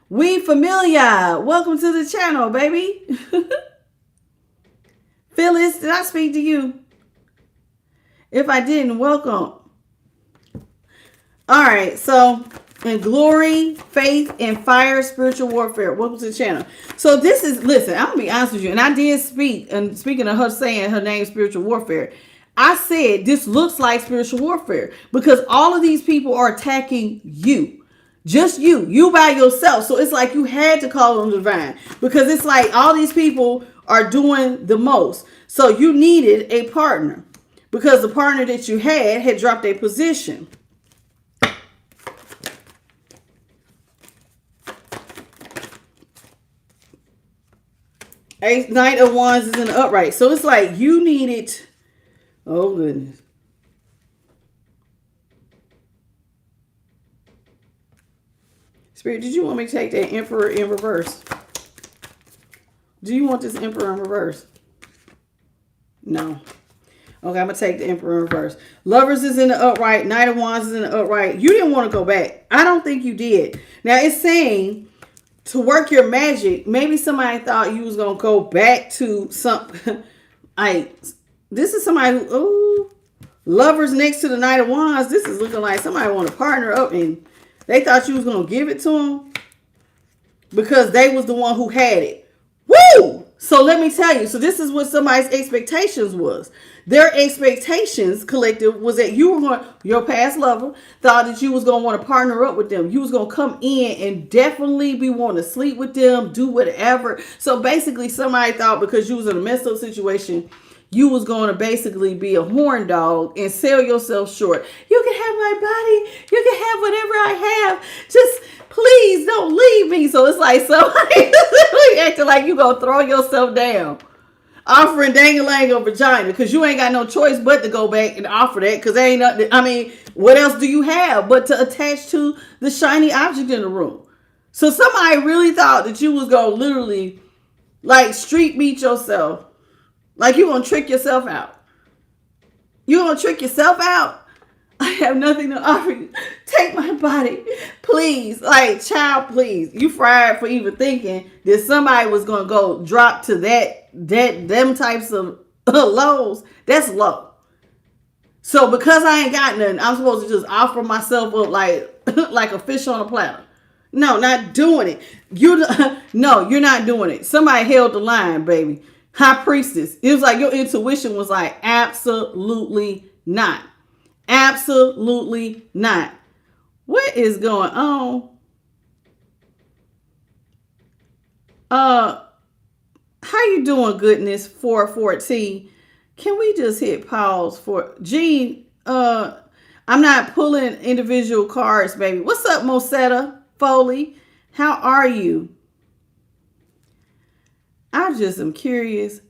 We familiar. Welcome to the channel, baby. Phyllis, did I speak to you? If I didn't, welcome. All right, so in glory, faith, and fire, spiritual warfare. Welcome to the channel. So this is, listen, I'm going to be honest with you. And I did speak, and speaking of her saying her name, spiritual warfare, I said this looks like spiritual warfare because all of these people are attacking you. Just you by yourself. So it's like you had to call on divine because it's like all these people are doing the most. So you needed a partner because the partner that you had dropped a position. Knight of Wands is in the upright. So it's like you needed, oh goodness. Spirit, did you want me to take that Emperor in reverse? Do you want this Emperor in reverse? No. Okay, I'm going to take the Emperor in reverse. Lovers is in the upright. Knight of Wands is in the upright. You didn't want to go back. I don't think you did. Now, it's saying to work your magic, maybe somebody thought you was going to go back to something. This is somebody who, ooh, Lovers next to the Knight of Wands. This is looking like somebody want to partner up and they thought you was going to give it to them because they was the one who had it. Woo! So let me tell you. So this is what somebody's expectations was. Their expectations, collective, was that you were going, your past lover thought that you was going to want to partner up with them. You was going to come in and definitely be wanting to sleep with them, do whatever. So basically somebody thought because you was in a messed up situation, you was going to basically be a horn dog and sell yourself short. You can have my body. You can have whatever I have. Just please don't leave me. So it's like somebody acting like you going to throw yourself down. Offering dang-a-lang a vagina because you ain't got no choice but to go back and offer that because there ain't nothing. I mean, what else do you have but to attach to the shiny object in the room? So somebody really thought that you was going to literally like street meet yourself. Like you're going to trick yourself out. You're going to trick yourself out? I have nothing to offer you. Take my body. Please. Like, child, please. You fried for even thinking that somebody was going to go drop to them types of lows. That's low. So because I ain't got nothing, I'm supposed to just offer myself up like a fish on a platter. No, not doing it. No, you're not doing it. Somebody held the line, baby. High priestess. It was like your intuition was like, absolutely not. Absolutely not. What is going on? How you doing, goodness? 414. Can we just hit pause for Gene? I'm not pulling individual cards, baby. What's up, Mosetta Foley? How are you? I just am curious.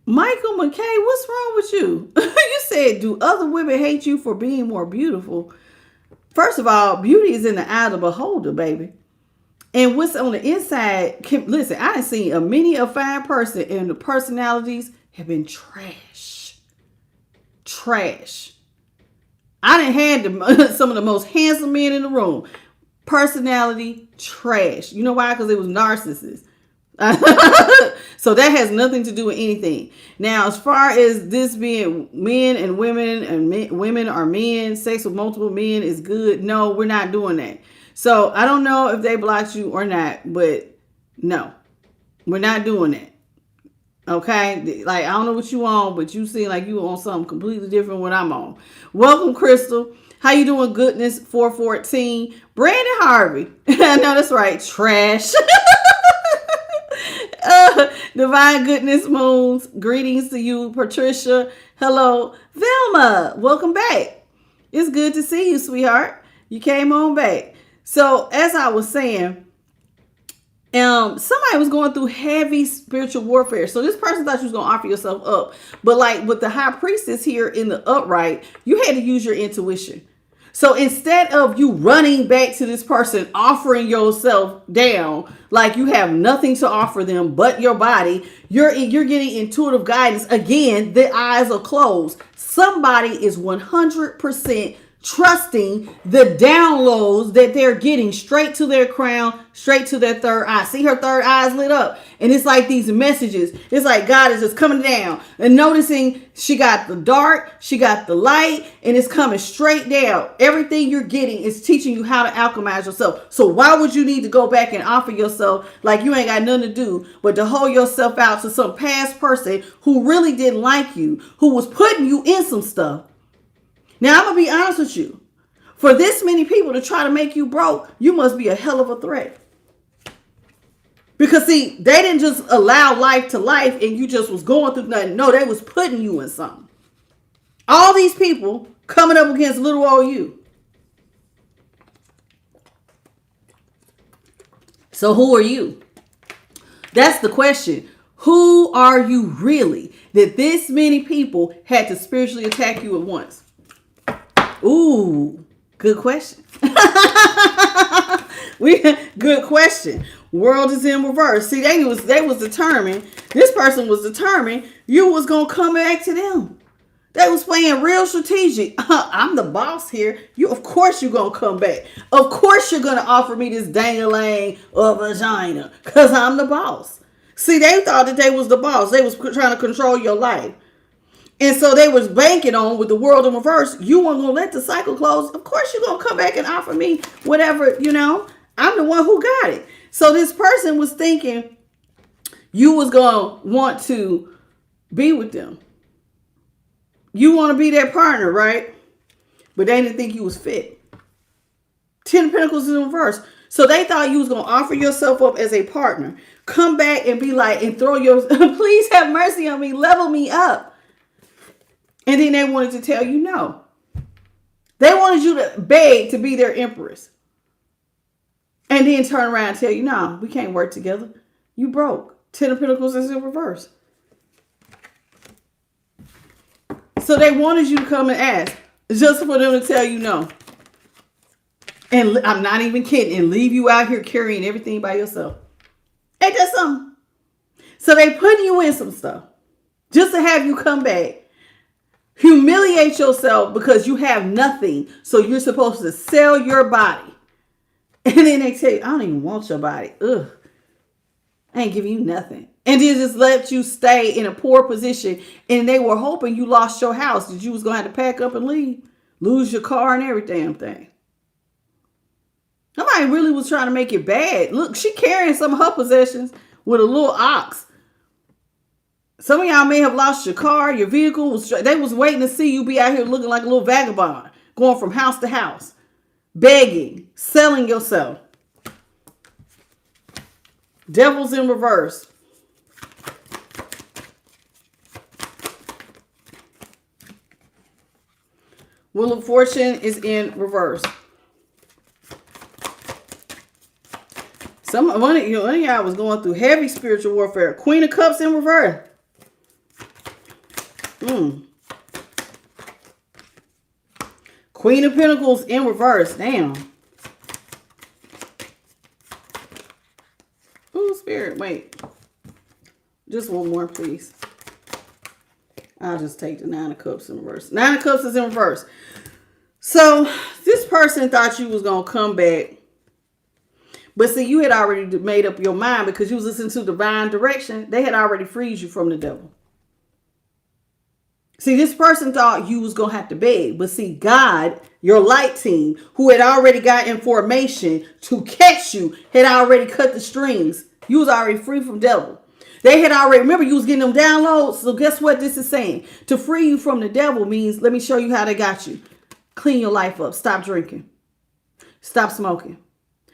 Michael McKay, what's wrong with you? You said, do other women hate you for being more beautiful? First of all, beauty is in the eye of the beholder, baby. And what's on the inside, listen, I done seen many a fine person and the personalities have been trash. Trash. I done had some of the most handsome men in the room. Personality, trash. You know why? Because it was narcissists. So that has nothing to do with anything. Now, as far as this being men and women are men, sex with multiple men is good. No, we're not doing that. So I don't know if they blocked you or not, but no, we're not doing that. Okay, like I don't know what you on, but you seem like you on something completely different than what I'm on. Welcome, Crystal. How you doing, goodness? 414. Brandon Harvey. I know that's right. Trash. Divine Goodness Moons. Greetings to you, Patricia. Hello, Velma. Welcome back. It's good to see you, sweetheart. You came on back. So as I was saying, somebody was going through heavy spiritual warfare. So this person thought you was going to offer yourself up. But like with the high priestess here in the upright, you had to use your intuition. So instead of you running back to this person, offering yourself down, like you have nothing to offer them but your body, you're getting intuitive guidance. Again, the eyes are closed. Somebody is 100% trusting the downloads that they're getting straight to their crown, straight to their third eye. See, her third eye is lit up. And it's like these messages. It's like God is just coming down and noticing she got the dark, she got the light, and it's coming straight down. Everything you're getting is teaching you how to alchemize yourself. So why would you need to go back and offer yourself like you ain't got nothing to do but to hold yourself out to some past person who really didn't like you, who was putting you in some stuff? Now, I'm going to be honest with you. For this many people to try to make you broke, you must be a hell of a threat. Because, see, they didn't just allow life to life and you just was going through nothing. No, they was putting you in something. All these people coming up against little old you. So who are you? That's the question. Who are you really? That this many people had to spiritually attack you at once? Ooh, good question. Good question. World is in reverse. See, they was determined. This person was determined you was gonna come back to them. They was playing real strategic. I'm the boss here. Of course you're gonna come back. Of course you're gonna offer me this dang-a-lang of vagina, cause I'm the boss. See, they thought that they was the boss. They was trying to control your life. And so they was banking on, with the world in reverse, you weren't going to let the cycle close. Of course you're going to come back and offer me whatever, I'm the one who got it. So this person was thinking you was going to want to be with them. You want to be their partner, right? But they didn't think you was fit. 10 of Pentacles is in reverse. So they thought you was going to offer yourself up as a partner. Come back and be like, and throw your, please have mercy on me, level me up. And then they wanted to tell you no. They wanted you to beg to be their empress. And then turn around and tell you, no, we can't work together. You broke. 10 of Pentacles is in reverse. So they wanted you to come and ask just for them to tell you no. And I'm not even kidding. And leave you out here carrying everything by yourself. Ain't that something? So they putting you in some stuff just to have you come back. Humiliate yourself because you have nothing. So you're supposed to sell your body. And then they tell you, I don't even want your body. Ugh. I ain't giving you nothing. And then just let you stay in a poor position. And they were hoping you lost your house. That you was going to have to pack up and leave. Lose your car and every damn thing. Somebody really was trying to make it bad. Look, she carrying some of her possessions with a little ox. Some of y'all may have lost your car, your vehicle. They was waiting to see you be out here looking like a little vagabond, going from house to house, begging, selling yourself. Devil's in reverse. Wheel of Fortune is in reverse. One of y'all was going through heavy spiritual warfare. Queen of Cups in reverse. Queen of Pentacles in reverse. Damn. Oh, Spirit, wait. Just one more, please. I'll just take the Nine of Cups in reverse. Nine of Cups is in reverse. So this person thought you was going to come back. But see, you had already made up your mind because you was listening to divine direction. They had already freed you from the devil. See, this person thought you was going to have to beg. But see, God, your light team, who had already got information to catch you, had already cut the strings. You was already free from devil. They had already, remember, you was getting them downloads. So guess what this is saying? To free you from the devil means, let me show you how they got you. Clean your life up. Stop drinking. Stop smoking.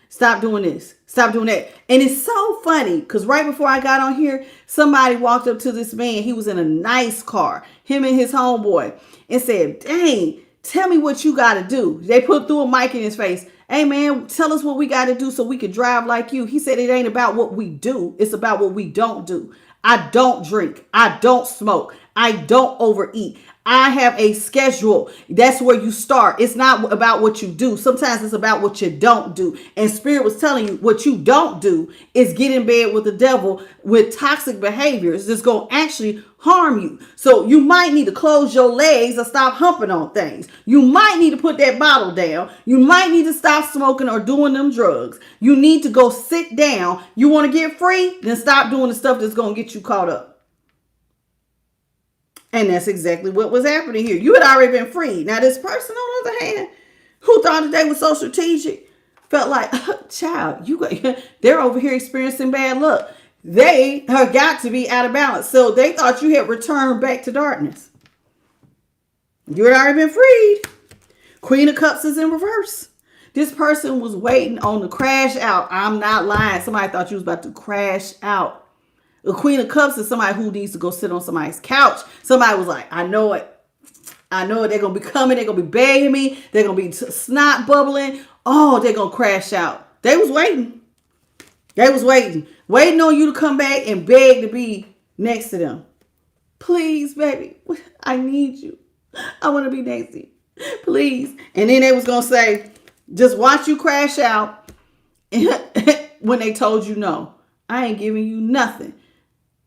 Stop doing this. Stop doing that. And it's so funny because right before I got on here, somebody walked up to this man. He was in a nice car, him and his homeboy, and said, dang, tell me what you got to do. They put through a mic in his face. Hey, man, tell us what we got to do so we can drive like you. He said it ain't about what we do. It's about what we don't do. I don't drink. I don't smoke. I don't overeat. I have a schedule. That's where you start. It's not about what you do. Sometimes it's about what you don't do. And Spirit was telling you what you don't do is get in bed with the devil with toxic behaviors that's going to actually harm you. So you might need to close your legs or stop humping on things. You might need to put that bottle down. You might need to stop smoking or doing them drugs. You need to go sit down. You want to get free? Then stop doing the stuff that's going to get you caught up. And that's exactly what was happening here. You had already been freed. Now, this person, on the other hand, who thought that they were so strategic, felt like, child, they're over here experiencing bad luck. They have got to be out of balance. So they thought you had returned back to darkness. You had already been freed. Queen of Cups is in reverse. This person was waiting on the crash out. I'm not lying. Somebody thought you was about to crash out. The Queen of Cups is somebody who needs to go sit on somebody's couch. Somebody was like, I know it. I know it. They're going to be coming. They're going to be begging me. They're going to be snot bubbling. Oh, they're going to crash out. They was waiting. They was waiting. Waiting on you to come back and beg to be next to them. Please, baby. I need you. I want to be next to you. Please. And then they was going to say, just watch you crash out when they told you no. I ain't giving you nothing.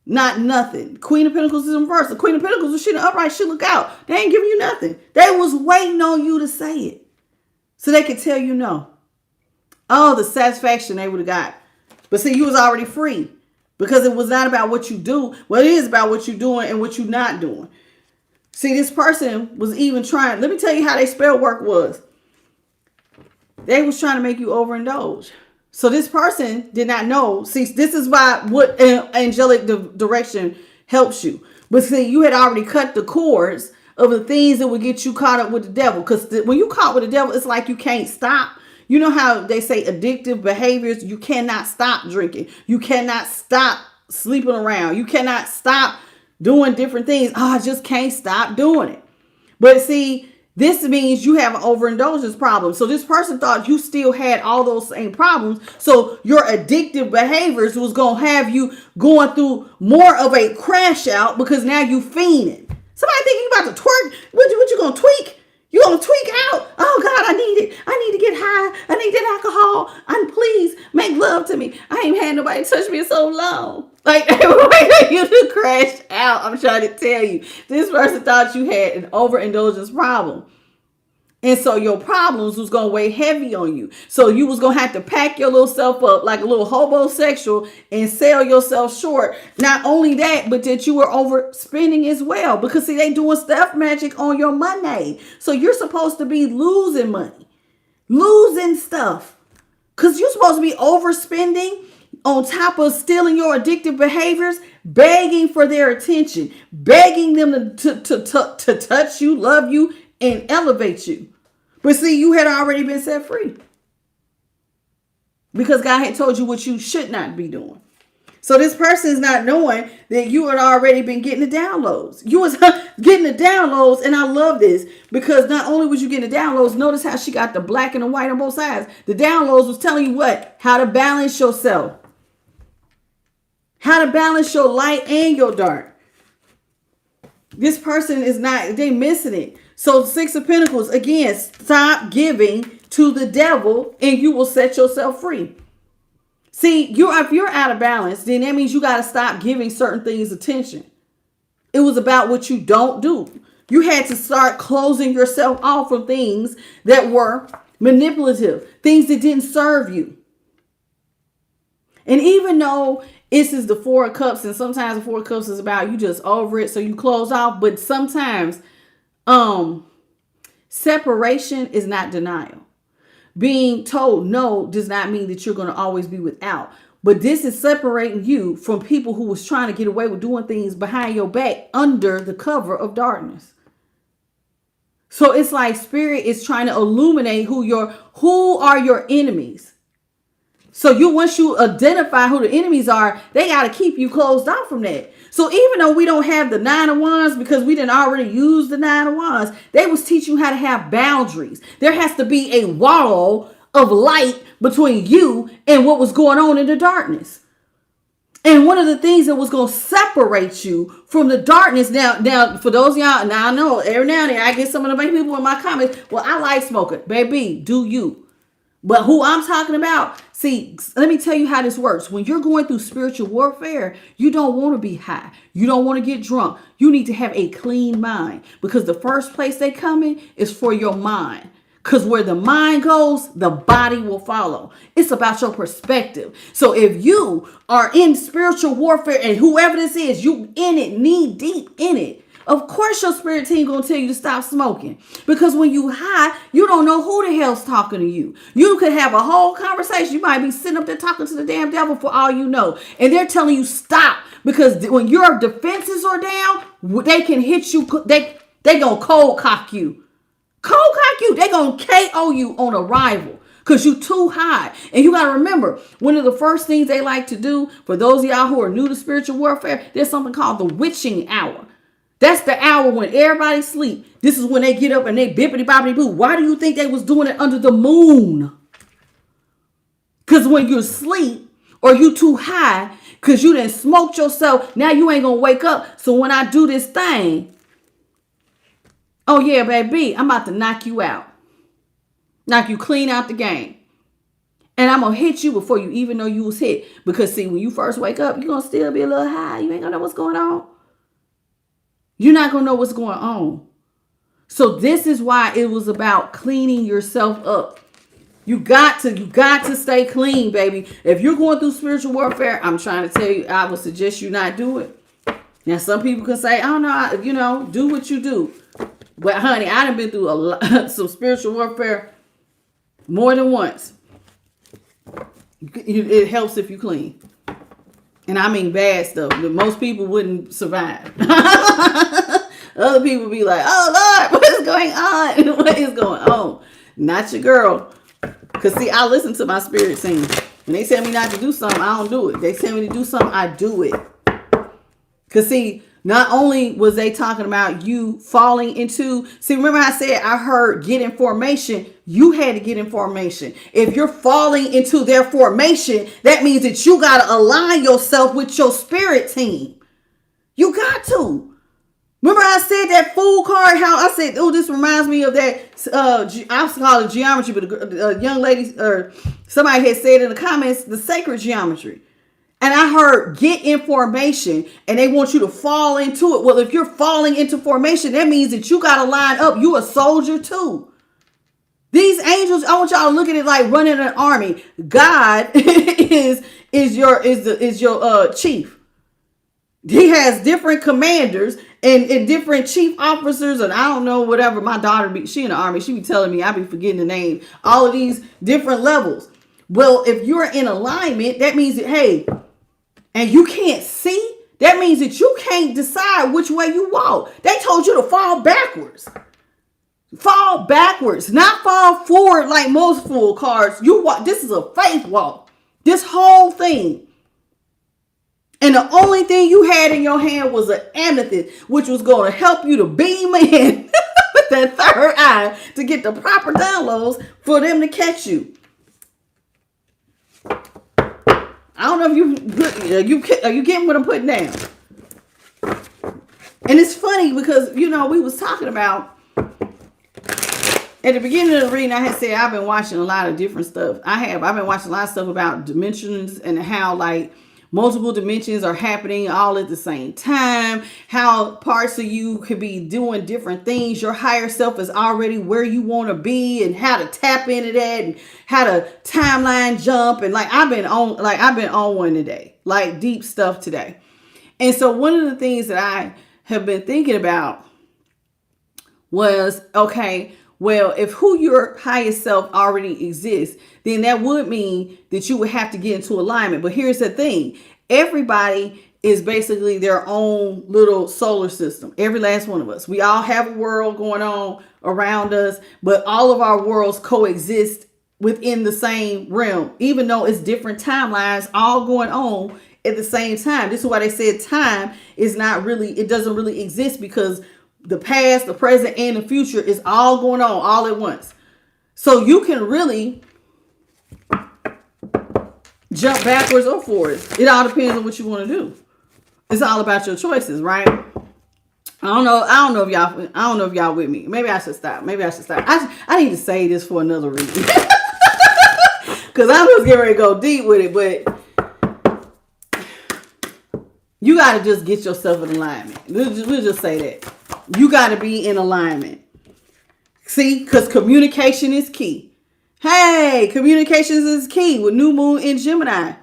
Not nothing. Queen of Pentacles is in reverse. The Queen of Pentacles was sitting upright. She look out. They ain't giving you nothing. They was waiting on you to say it so they could tell you no. Oh, the satisfaction they would have got. But see, you was already free because it was not about what you do. Well, it is about what you're doing and what you're not doing. See, this person was even trying. Let me tell you how their spell work was. They was trying to make you overindulge. So this person did not know. See, this is why what angelic direction helps you. But see, you had already cut the cords of the things that would get you caught up with the devil. Because when you caught with the devil, it's like you can't stop. You know how they say addictive behaviors? You cannot stop drinking. You cannot stop sleeping around. You cannot stop doing different things. Oh, I just can't stop doing it. But see, this means you have an overindulgence problem. So this person thought you still had all those same problems. So your addictive behaviors was going to have you going through more of a crash out because now you fiending. Somebody think you about to twerk. What you going to tweak? You going to tweak out? Oh God, I need it. I need to get high. I need that alcohol. And please make love to me. I ain't had nobody touch me in so long. Like, they were waiting you to crash out. I'm trying to tell you. This person thought you had an overindulgence problem. And so your problems was going to weigh heavy on you. So you was going to have to pack your little self up like a little hobosexual and sell yourself short. Not only that, but that you were overspending as well. Because see, they doing stuff magic on your money. So you're supposed to be losing money. Losing stuff. Because you're supposed to be overspending on top of stealing your addictive behaviors, begging for their attention, begging them to touch you, love you, and elevate you. But see, you had already been set free because God had told you what you should not be doing. So this person is not knowing that you had already been getting the downloads. You was getting the downloads, and I love this because not only was you getting the downloads, notice how she got the black and the white on both sides. The downloads was telling you what? How to balance yourself. How to balance your light and your dark. This person is not, they missing it. So 6 of Pentacles, again, stop giving to the devil and you will set yourself free. See, if you're out of balance, then that means you got to stop giving certain things attention. It was about what you don't do. You had to start closing yourself off from things that were manipulative, things that didn't serve you. And even though this is the 4 of Cups, and sometimes the 4 of Cups is about you just over it, so you close off. But sometimes separation is not denial. Being told no does not mean that you're going to always be without. But this is separating you from people who was trying to get away with doing things behind your back under the cover of darkness. So it's like Spirit is trying to illuminate who are your enemies. So once you identify who the enemies are, they got to keep you closed off from that. So even though we don't have the 9 of Wands because we didn't already use the 9 of Wands, they was teaching you how to have boundaries. There has to be a wall of light between you and what was going on in the darkness. And one of the things that was going to separate you from the darkness. Now, for those of y'all, now I know every now and then I get some of the people in my comments. Well, I like smoking. Baby, do you? But who I'm talking about, see, let me tell you how this works. When you're going through spiritual warfare, you don't want to be high. You don't want to get drunk. You need to have a clean mind because the first place they come in is for your mind. Because where the mind goes, the body will follow. It's about your perspective. So if you are in spiritual warfare and whoever this is, you in it, knee deep in it. Of course your spirit team going to tell you to stop smoking. Because when you high, you don't know who the hell's talking to you. You could have a whole conversation. You might be sitting up there talking to the damn devil for all you know. And they're telling you stop. Because when your defenses are down, they can hit you. They going to cold cock you. Cold cock you. They going to KO you on arrival. Because you too high. And you got to remember, one of the first things they like to do, for those of y'all who are new to spiritual warfare, there's something called the witching hour. That's the hour when everybody sleep. This is when they get up and they bippity boppity boo. Why do you think they was doing it under the moon? Because when you're asleep or you too high, because you done smoked yourself, now you ain't going to wake up. So when I do this thing, oh yeah, baby, I'm about to knock you out. Knock you clean out the game. And I'm going to hit you before you even know you was hit. Because see, when you first wake up, you're going to still be a little high. You ain't going to know what's going on. You're not going to know what's going on. So this is why it was about cleaning yourself up. You got to stay clean, baby. If you're going through spiritual warfare, I'm trying to tell you, I would suggest you not do it. Now, some people can say, oh no, do what you do. But honey, I done been through some spiritual warfare more than once. It helps if you clean. And I mean bad stuff that most people wouldn't survive. Other people be like, oh Lord, what is going on? What is going on? Not your girl. Because see, I listen to my spirit sing. When they tell me not to do something, I don't do it. They tell me to do something, I do it. Because see, not only was they talking about you falling into, see, remember I said I heard get in formation. You had to get in formation. If you're falling into their formation, that means that you got to align yourself with your spirit team. You got to. Remember I said that fool card, how I said, oh, this reminds me of that, I was calling it geometry, but a young lady or somebody had said in the comments, the sacred geometry. And I heard get in formation and they want you to fall into it. Well, if you're falling into formation, that means that you got to line up. You a soldier too. These angels, I want y'all to look at it like running an army. God is your chief. He has different commanders and different chief officers, and I don't know, whatever. My daughter, she in the army, she be telling me, I be forgetting the name, all of these different levels. Well, if you're in alignment, that means that, hey, and you can't see, that means that you can't decide which way you walk. They told you to fall backwards. Fall backwards, not fall forward like most fool cards. You walk. This is a faith walk. This whole thing. And the only thing you had in your hand was an amethyst, which was going to help you to beam in with that third eye to get the proper downloads for them to catch you. I don't know if are you getting what I'm putting down? And it's funny because, we was talking about, at the beginning of the reading, I had said I've been watching a lot of different stuff. I've been watching a lot of stuff about dimensions and how like multiple dimensions are happening all at the same time. How parts of you could be doing different things. Your higher self is already where you want to be, and how to tap into that, and how to timeline jump. And like I've been on one today, like deep stuff today. And so one of the things that I have been thinking about was, okay, well, if who your highest self already exists, then that would mean that you would have to get into alignment. But here's the thing. Everybody is basically their own little solar system. Every last one of us. We all have a world going on around us, but all of our worlds coexist within the same realm, even though it's different timelines all going on at the same time. This is why they said time is not really, it doesn't really exist, because the past, the present, and the future is all going on all at once. So you can really jump backwards or forwards. It all depends on what you want to do. It's all about your choices, right? I don't know if y'all with me. Maybe I should stop. I need to say this for another reason. Because I'm just getting ready to go deep with it, but you got to just get yourself in alignment. We'll just say that. You got to be in alignment. See, because communication is key. Hey, communications is key with new moon in Gemini.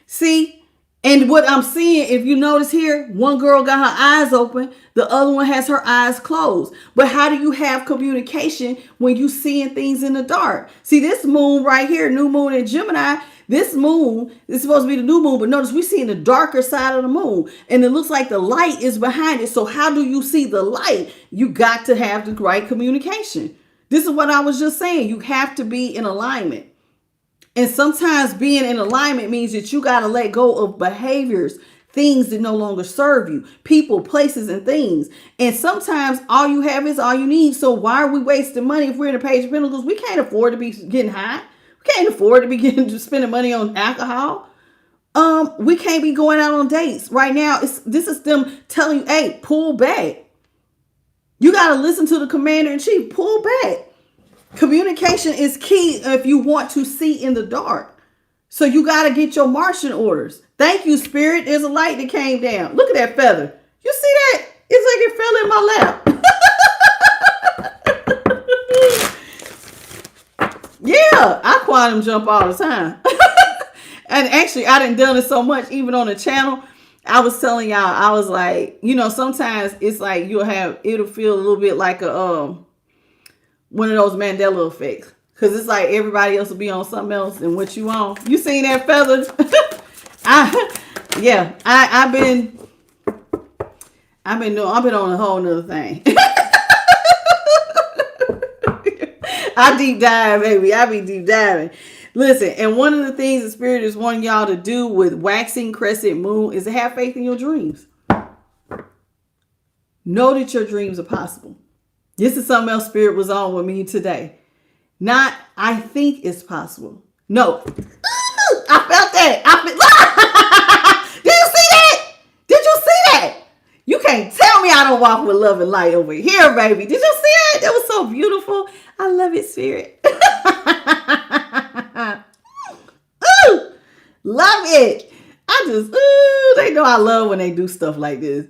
See, and what I'm seeing, if you notice here, one girl got her eyes open, the other one has her eyes closed. But how do you have communication when you seeing things in the dark? See, this moon right here, new moon in Gemini, this moon is supposed to be the new moon, but notice we see the darker side of the moon, and it looks like the light is behind it. So how do you see the light? You got to have the right communication. This is what I was just saying. You have to be in alignment. And sometimes being in alignment means that you got to let go of behaviors, things that no longer serve you, people, places, and things. And sometimes all you have is all you need. So why are we wasting money if we're in a page of pentacles? We can't afford to be getting high. We can't afford to be spending money on alcohol. We can't be going out on dates right now. This is them telling you, hey, pull back. You got to listen to the commander in chief. Pull back. Communication is key if you want to see in the dark. So you got to get your marching orders. Thank you, Spirit. There's a light that came down. Look at that feather. You see that? It's like it fell in my lap. Yeah, I quantum jump all the time. And actually, I done it so much, even on the channel. I was telling y'all, I was like, sometimes it's like it'll feel a little bit like one of those Mandela effects. Because it's like everybody else will be on something else than what you on. You seen that feather? I've been on a whole nother thing. I deep dive, baby. I be deep diving. Listen, and one of the things the Spirit is wanting y'all to do with waxing crescent moon is to have faith in your dreams. Know that your dreams are possible. This is something else Spirit was on with me today. Not, I think it's possible. No. I felt that. Did you see that? Did you see that? You can't tell me I don't walk with love and light over here, baby. Did you see that? That was so beautiful. I love it, Spirit. Ooh, love it. They know I love when they do stuff like this.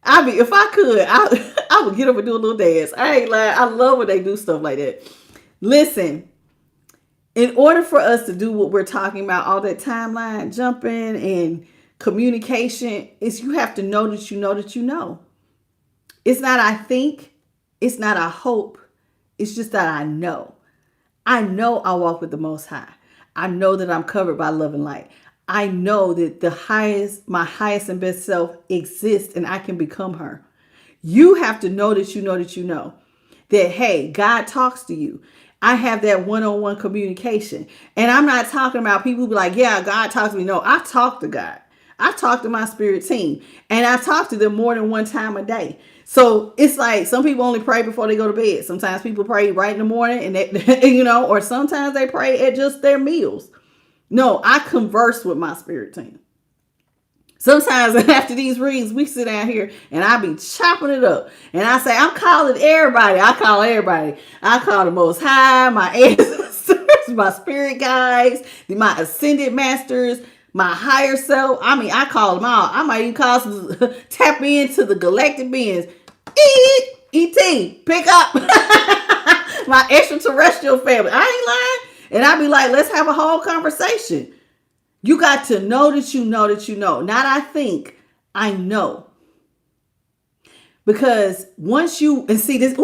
If I could, I would get up and do a little dance. I ain't lying. I love when they do stuff like that. Listen, in order for us to do what we're talking about, all that timeline jumping and communication, is you have to know that you know that you know. It's not I think, it's not I hope, it's just that I know. I know I walk with the Most High. I know that I'm covered by love and light. I know that my highest and best self exists and I can become her. You have to know that you know that you know that, hey, God talks to you. I have that one-on-one communication. And I'm not talking about people who be like, yeah, God talks to me. No, I talk to God. I talk to my spirit team and I talk to them more than one time a day. So it's like some people only pray before they go to bed. Sometimes people pray right in the morning and they, or sometimes they pray at just their meals. No, I converse with my spirit team. Sometimes after these readings, we sit down here and I be chopping it up. And I say, I'm calling everybody. I call everybody. I call the Most High, my ancestors, my spirit guides, my ascended masters, my higher self. I call them all. I might even call tap into the galactic beings. E.T. Pick up. My extraterrestrial family. I ain't lying. And I be like, let's have a whole conversation. You got to know that you know that you know. Not I think, I know. Because once you, and see this,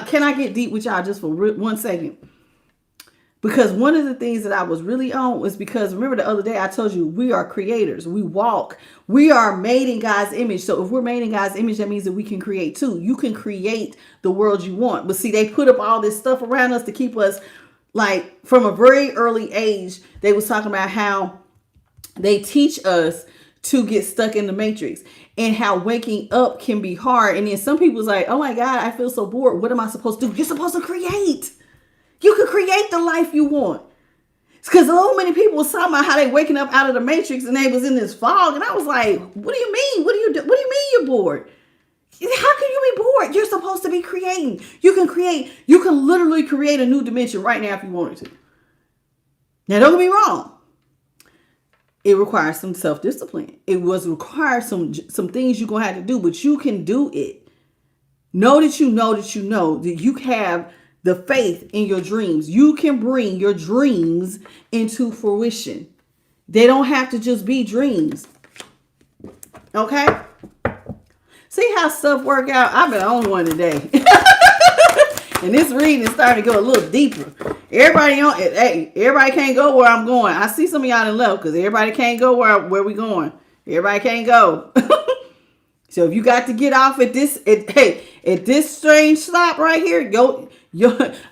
can I get deep with y'all just for 1 second? Because one of the things that I was really on was because remember the other day I told you we are creators. We walk. We are made in God's image. So if we're made in God's image, that means that we can create too. You can create the world you want. But see, they put up all this stuff around us to keep us, like from a very early age, they was talking about how they teach us to get stuck in the matrix and how waking up can be hard. And then some people's like, oh my God, I feel so bored. What am I supposed to do? You're supposed to create. You can create the life you want. It's because so many people was talking about how they waking up out of the matrix and they was in this fog. And I was like, what do you mean? What do you mean you're bored? How can you be bored? You're supposed to be creating. You can literally create a new dimension right now if you wanted to. Now, don't get me wrong. It requires some self-discipline. It requires some things you're going to have to do, but you can do it. Know that you know that you know that you have the faith in your dreams. You can bring your dreams into fruition. They don't have to just be dreams. Okay? See how stuff work out? I've been on one today. And this reading is starting to go a little deeper. Everybody can't go where I'm going. I see some of y'all in love because everybody can't go where we going. Everybody can't go. So if you got to get off at this strange stop right here,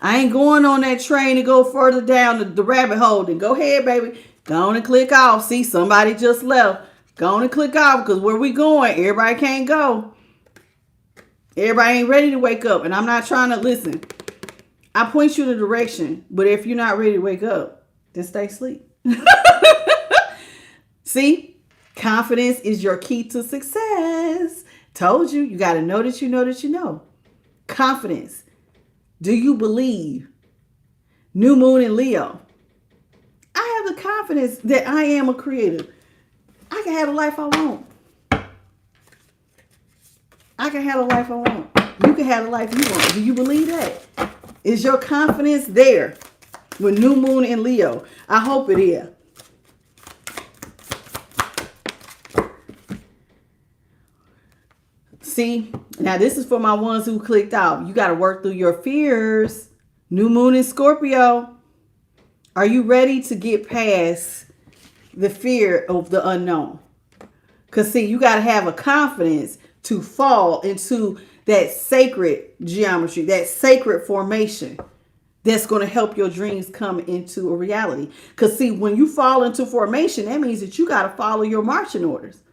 I ain't going on that train to go further down the rabbit hole. Then go ahead, baby. Go on and click off. See, somebody just left. Go on and click off, because where we going, everybody can't go. Everybody ain't ready to wake up. And I'm not trying to listen. I point you in the direction. But if you're not ready to wake up, then stay asleep. See? Confidence is your key to success. Told you. You got to know that you know that you know. Confidence. Do you believe? New moon in Leo. I have the confidence that I am a creator. I can have the life I want. I can have the life I want. You can have the life you want. Do you believe that? Is your confidence there with new moon in Leo? I hope it is. See, now this is for my ones who clicked out. You got to work through your fears. New moon in Scorpio. Are you ready to get past the fear of the unknown? Because see, you got to have a confidence to fall into that sacred geometry, that sacred formation that's going to help your dreams come into a reality. Because see, when you fall into formation, that means that you got to follow your marching orders.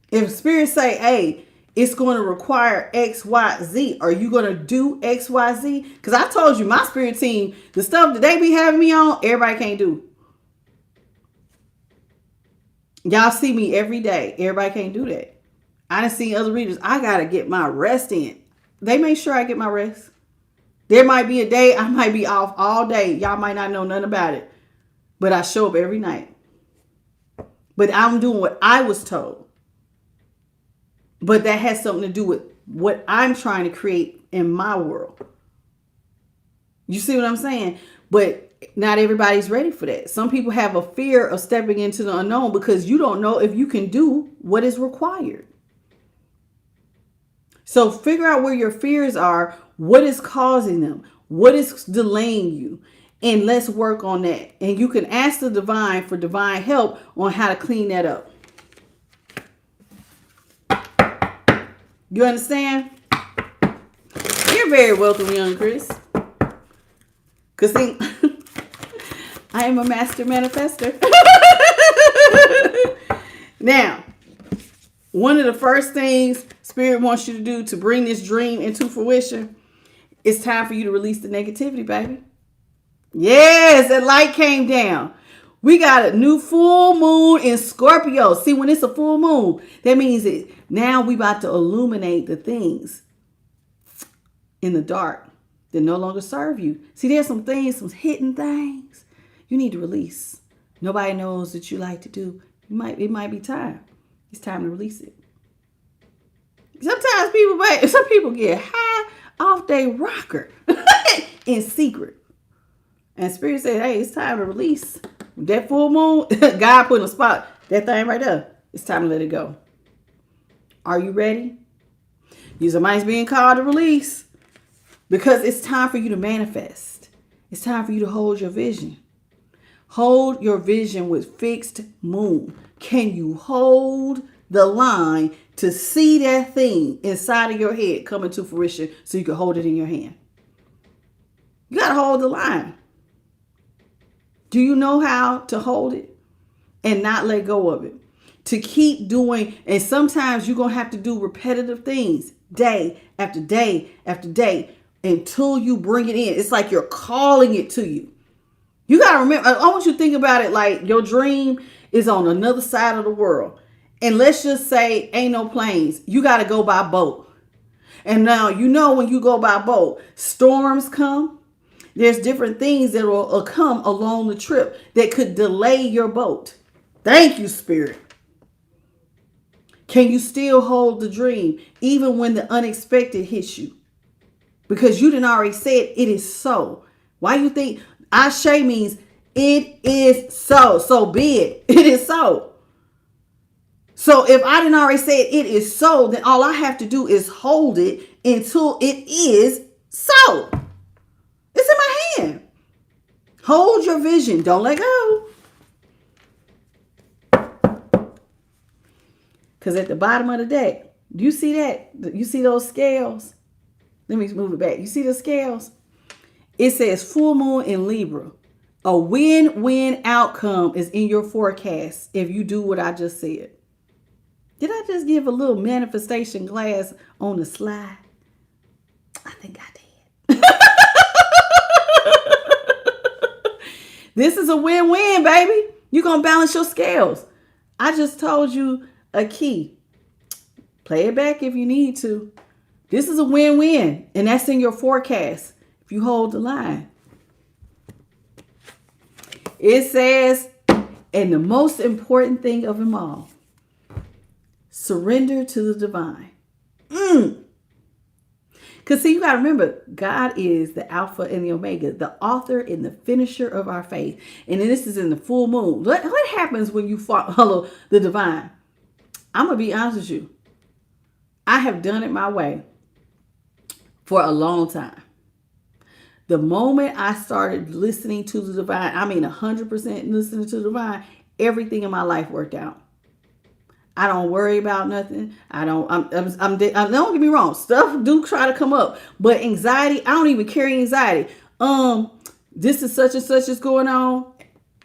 If Spirit say, hey, it's going to require X, Y, Z, are you going to do X, Y, Z? Because I told you, my spirit team, the stuff that they be having me on, everybody can't do. Y'all see me every day. Everybody can't do that. I done seen other readers. I got to get my rest in. They make sure I get my rest. There might be a day I might be off all day. Y'all might not know nothing about it. But I show up every night. But I'm doing what I was told. But that has something to do with what I'm trying to create in my world. You see what I'm saying? But not everybody's ready for that. Some people have a fear of stepping into the unknown because you don't know if you can do what is required. So figure out where your fears are, what is causing them, what is delaying you, and let's work on that. And you can ask the divine for divine help on how to clean that up. You understand? You're very welcome, young Chris. Because see, I am a master manifester. Now, one of the first things Spirit wants you to do to bring this dream into fruition, it's time for you to release the negativity, baby. Yes, that light came down. We got a new full moon in Scorpio. See, when it's a full moon, that means that now we about to illuminate the things in the dark that no longer serve you. See, there's some things, some hidden things you need to release. Nobody knows that you like to do. It might be time. It's time to release it. Sometimes some people get high off their rocker in secret. And Spirit said, hey, it's time to release. That full moon, God put in a spot, that thing right there. It's time to let it go. Are you ready? Somebody's being called to release. Because it's time for you to manifest. It's time for you to hold your vision. Hold your vision with fixed moon. Can you hold the line to see that thing inside of your head come into fruition so you can hold it in your hand? You got to hold the line. Do you know how to hold it and not let go of it? To keep doing, and sometimes you're going to have to do repetitive things day after day after day until you bring it in. It's like you're calling it to you. You got to remember, I want you to think about it like your dream is on another side of the world. And let's just say ain't no planes. You got to go by boat. And now, when you go by boat, storms come. There's different things that will come along the trip that could delay your boat. Thank you, Spirit. Can you still hold the dream even when the unexpected hits you? Because you didn't already say it is so. Why you think Ashe means it is so. So be it. It is so. So if I didn't already say it is so, then all I have to do is hold it until it is so. It's in my hand. Hold your vision. Don't let go. Because at the bottom of the deck, do you see that? You see those scales? Let me move it back. You see the scales? It says full moon in Libra. A win-win outcome is in your forecast if you do what I just said. Did I just give a little manifestation class on the slide? I think I did. This is a win-win, baby. You're going to balance your scales. I just told you a key. Play it back if you need to. This is a win-win, and that's in your forecast if you hold the line. It says, and the most important thing of them all, surrender to the divine. Because see, you got to remember, God is the Alpha and the Omega, the author and the finisher of our faith. And then this is in the full moon. What happens when you follow the divine? I'm going to be honest with you. I have done it my way for a long time. The moment I started listening to the divine, 100% listening to the divine, everything in my life worked out. I don't worry about nothing. Don't get me wrong. Stuff do try to come up, but anxiety, I don't even carry anxiety. This is such and such is going on,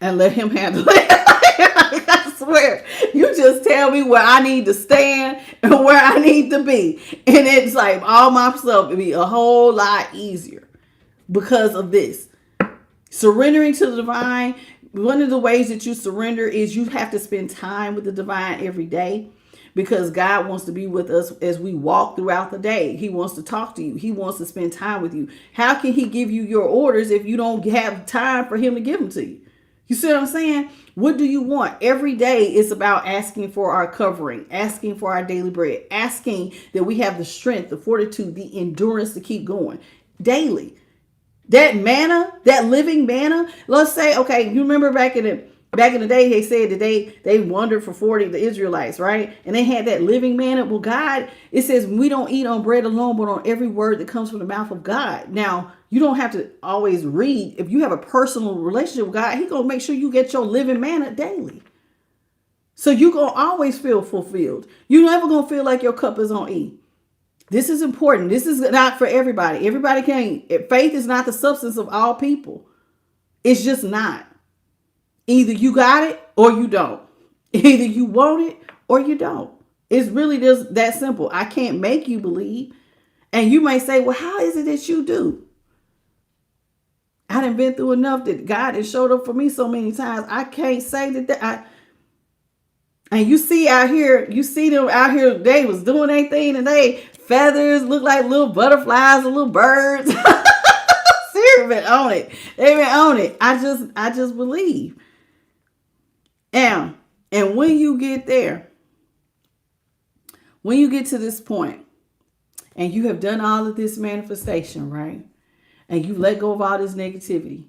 and let him handle it. I swear, you just tell me where I need to stand and where I need to be. And it's like all my stuff would be a whole lot easier because of this. Surrendering to the divine. One of the ways that you surrender is you have to spend time with the divine every day, because God wants to be with us as we walk throughout the day. He wants to talk to you. He wants to spend time with you. How can he give you your orders if you don't have time for him to give them to you? You see what I'm saying? What do you want? Every day is about asking for our covering, asking for our daily bread, asking that we have the strength, the fortitude, the endurance to keep going daily. That manna, that living manna. Let's say, okay, you remember back in the day, they said that they wandered for 40, the Israelites, right? And they had that living manna. Well, God, it says we don't eat on bread alone, but on every word that comes from the mouth of God. Now, you don't have to always read. If you have a personal relationship with God, He's gonna make sure you get your living manna daily. So you're gonna always feel fulfilled. You're never gonna feel like your cup is on E. This is important. This is not for everybody. Everybody can't. Faith is not the substance of all people. It's just not. Either you got it or you don't. Either you want it or you don't. It's really just that simple. I can't make you believe. And you may say, well, how is it that you do? I done been through enough that God has showed up for me so many times. I can't say that and you see out here, you see them out here, they was doing their thing today. Feathers look like little butterflies or little birds. Seriously, been on it. They've been on it. I just believe. And when you get there, when you get to this point, and you have done all of this manifestation, right? And you let go of all this negativity,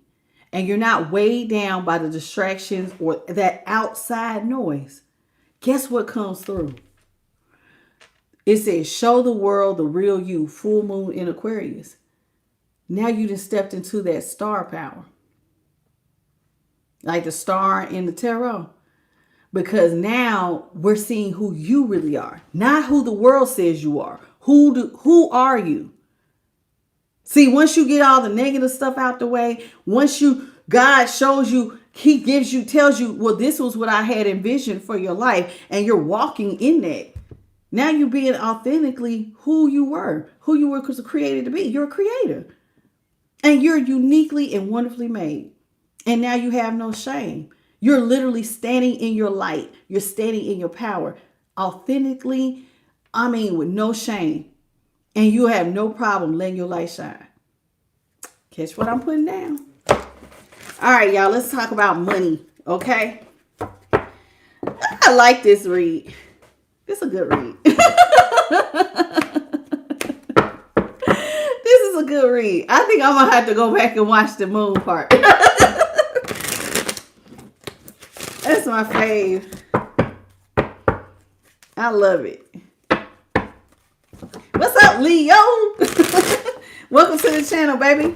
and you're not weighed down by the distractions or that outside noise, guess what comes through? It says, show the world the real you, full moon in Aquarius. Now you just stepped into that star power. Like the star in the tarot. Because now we're seeing who you really are. Not who the world says you are. Who are you? See, once you get all the negative stuff out the way, God shows you, He tells you, well, this was what I had envisioned for your life. And you're walking in that. Now you're being authentically who you were created to be. You're a creator. And you're uniquely and wonderfully made. And now you have no shame. You're literally standing in your light. You're standing in your power. Authentically, with no shame. And you have no problem letting your light shine. Catch what I'm putting down? All right, y'all, let's talk about money, okay? I like this read. It's a good read. This is a good read. I think I'm going to have to go back and watch the moon part. That's my fave. I love it. What's up, Leo? Welcome to the channel, baby.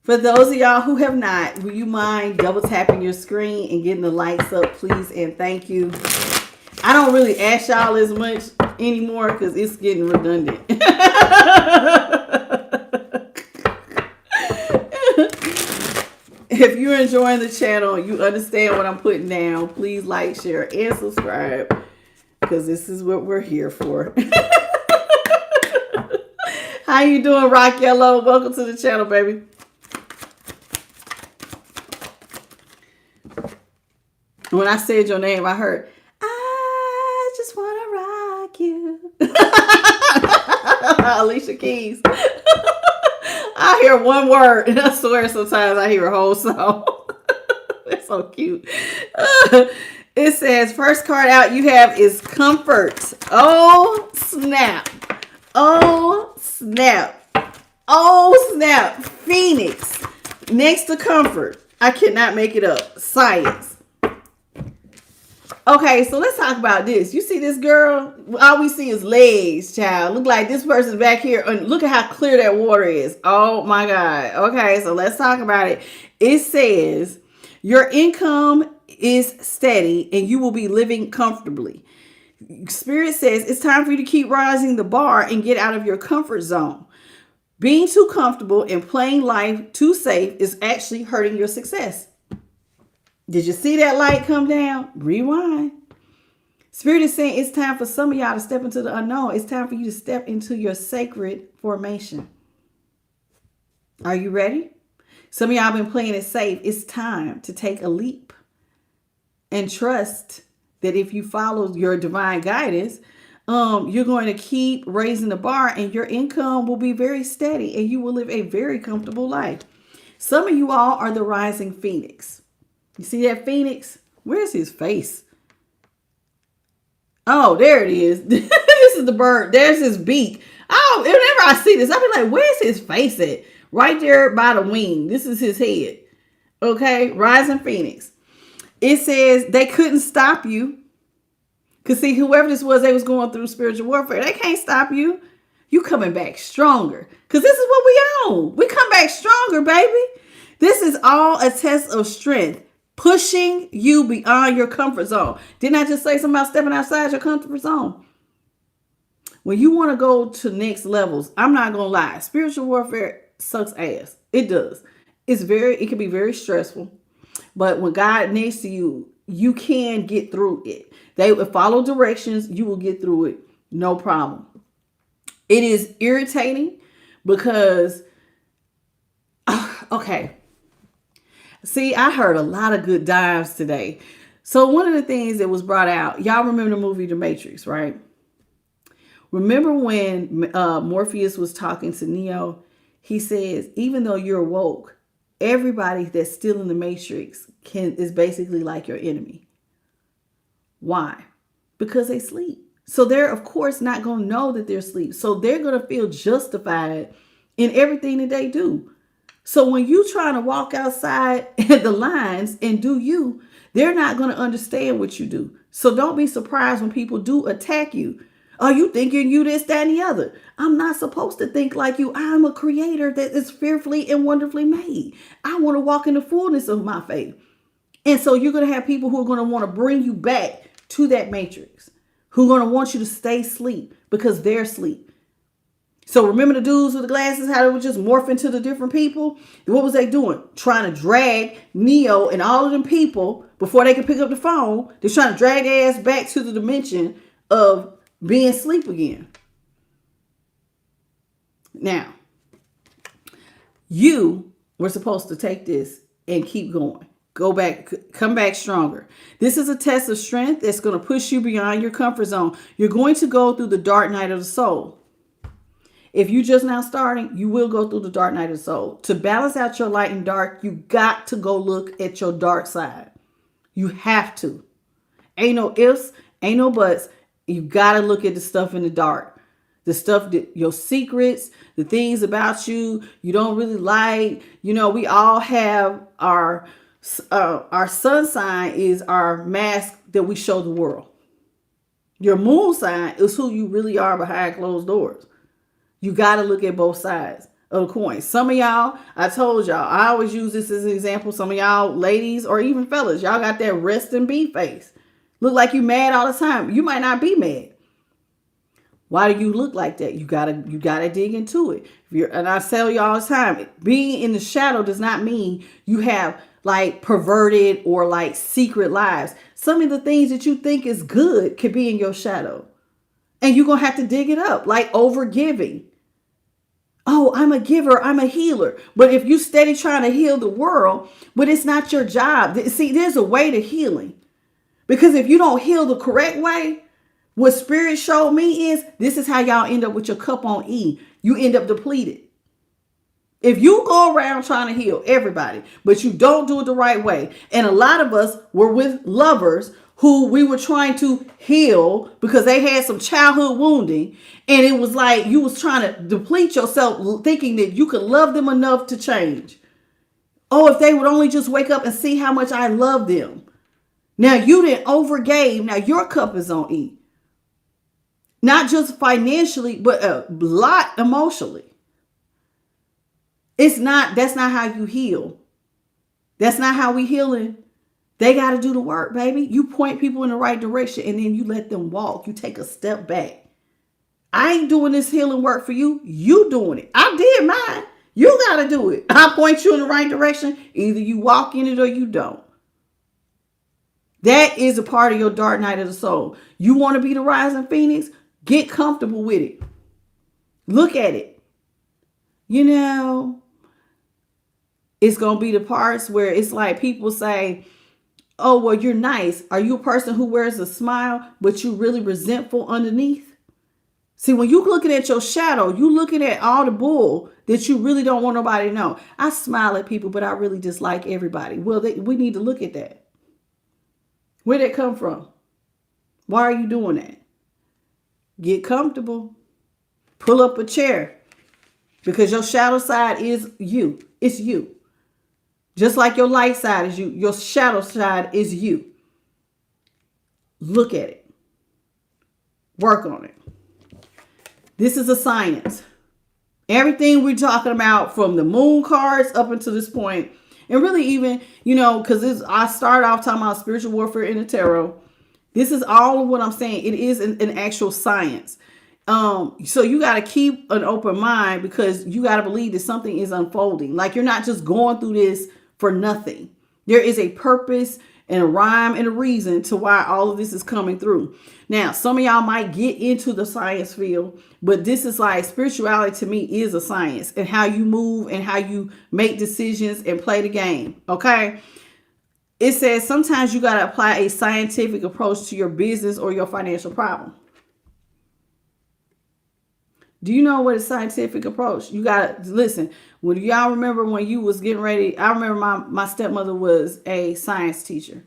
For those of y'all who have not, will you mind double tapping your screen and getting the lights up, please? And thank you. I don't really ask y'all as much anymore because it's getting redundant. If you're enjoying the channel, you understand what I'm putting down, please like, share, and subscribe because this is what we're here for. How you doing, Rock Yellow? Welcome to the channel, baby. When I said your name, I heard, I just want to rock you. Alicia Keys. I hear one word, and I swear sometimes I hear a whole song. It's so cute. It says, first card out you have is comfort. Oh, snap. Oh, snap. Oh, snap. Phoenix. Next to comfort. I cannot make it up. Science. Okay, so let's talk about this. You see this girl? All we see is legs, child. Look like this person's back here. And look at how clear that water is. Oh, my God. Okay, so let's talk about it. It says, your income is steady and you will be living comfortably. Spirit says it's time for you to keep rising the bar and get out of your comfort zone. Being too comfortable and playing life too safe is actually hurting your success. Did you see that light come down? Rewind. Spirit is saying it's time for some of y'all to step into the unknown. It's time for you to step into your sacred formation. Are you ready? Some of y'all been playing it safe. It's time to take a leap and trust that if you follow your divine guidance, you're going to keep raising the bar and your income will be very steady and you will live a very comfortable life. Some of you all are the rising phoenix. You see that phoenix? Where's his face? Oh, there it is. This is the bird. There's his beak. Oh, whenever I see this, I'll be like, where's his face at? Right there by the wing. This is his head. Okay, rising phoenix. It says they couldn't stop you. Because see, whoever this was, they was going through spiritual warfare. They can't stop you. You coming back stronger. Because this is what we own. We come back stronger, baby. This is all a test of strength. Pushing you beyond your comfort zone. Didn't I just say something about stepping outside your comfort zone? When you want to go to next levels, I'm not going to lie. Spiritual warfare sucks ass. It does. It can be very stressful. But when God next to you, you can get through it. They will follow directions. You will get through it. No problem. It is irritating because, okay. See, I heard a lot of good dives today. So one of the things that was brought out, y'all remember the movie The Matrix, right? Remember when Morpheus was talking to Neo? He says, even though you're woke, everybody that's still in the Matrix is basically like your enemy. Why? Because they sleep. So they're, of course, not going to know that they're asleep. So they're going to feel justified in everything that they do. So when you trying to walk outside the lines and do you, they're not going to understand what you do. So don't be surprised when people do attack you. Are you thinking you this, that, and the other? I'm not supposed to think like you. I'm a creator that is fearfully and wonderfully made. I want to walk in the fullness of my faith. And so you're going to have people who are going to want to bring you back to that matrix, who are going to want you to stay asleep because they're asleep. So remember the dudes with the glasses, how they would just morph into the different people? What was they doing? Trying to drag Neo and all of them people before they could pick up the phone. They're trying to drag their ass back to the dimension of being asleep again. Now, you were supposed to take this and keep going. Go back, come back stronger. This is a test of strength that's going to push you beyond your comfort zone. You're going to go through the dark night of the soul. If you're just now starting, you will go through the dark night of the soul. To balance out your light and dark, you got to go look at your dark side. You have to. Ain't no ifs, ain't no buts. You got to look at the stuff in the dark. The stuff that your secrets, the things about you don't really like. You know, we all have our sun sign is our mask that we show the world. Your moon sign is who you really are behind closed doors. You got to look at both sides of the coin. Some of y'all, I told y'all, I always use this as an example. Some of y'all ladies or even fellas, y'all got that rest and be face. Look like you mad all the time. You might not be mad. Why do you look like that? You gotta dig into it. And I tell you all the time, being in the shadow does not mean you have like perverted or like secret lives. Some of the things that you think is good could be in your shadow. And you're going to have to dig it up, like over giving. Oh, I'm a giver. I'm a healer. But if you steady trying to heal the world, but it's not your job. See, there's a way to healing. Because if you don't heal the correct way, what Spirit showed me is this is how y'all end up with your cup on E. You end up depleted. If you go around trying to heal everybody, but you don't do it the right way. And a lot of us were with lovers who we were trying to heal because they had some childhood wounding. And it was like you was trying to deplete yourself thinking that you could love them enough to change. Oh, if they would only just wake up and see how much I love them. Now you didn't overgave. Now your cup is on E. Not just financially, but a lot emotionally. That's not how you heal. That's not how we healing. They got to do the work, baby. You point people in the right direction and then you let them walk. You take a step back. I ain't doing this healing work for you. You doing it. I did mine. You got to do it. I point you in the right direction. Either you walk in it or you don't. That is a part of your dark night of the soul. You want to be the rising phoenix? Get comfortable with it. Look at it. You know, it's going to be the parts where it's like people say, oh, well, you're nice. Are you a person who wears a smile, but you really resentful underneath? See, when you looking at your shadow, you looking at all the bull that you really don't want nobody to know. I smile at people, but I really dislike everybody. Well, we need to look at that. Where'd that come from? Why are you doing that? Get comfortable. Pull up a chair. Because your shadow side is you. It's you. Just like your light side is you. Your shadow side is you. Look at it. Work on it. This is a science. Everything we're talking about from the moon cards up until this point, and really even, you know, because I started off talking about spiritual warfare in the tarot. This is all of what I'm saying. It is an actual science. So you got to keep an open mind because you got to believe that something is unfolding. Like you're not just going through this for nothing. There is a purpose and a rhyme and a reason to why all of this is coming through. Now, some of y'all might get into the science field, but this is like spirituality to me is a science and how you move and how you make decisions and play the game. Okay. It says sometimes you got to apply a scientific approach to your business or your financial problem. Do you know what a scientific approach? You got to listen. When y'all remember when you was getting ready, I remember my stepmother was a science teacher.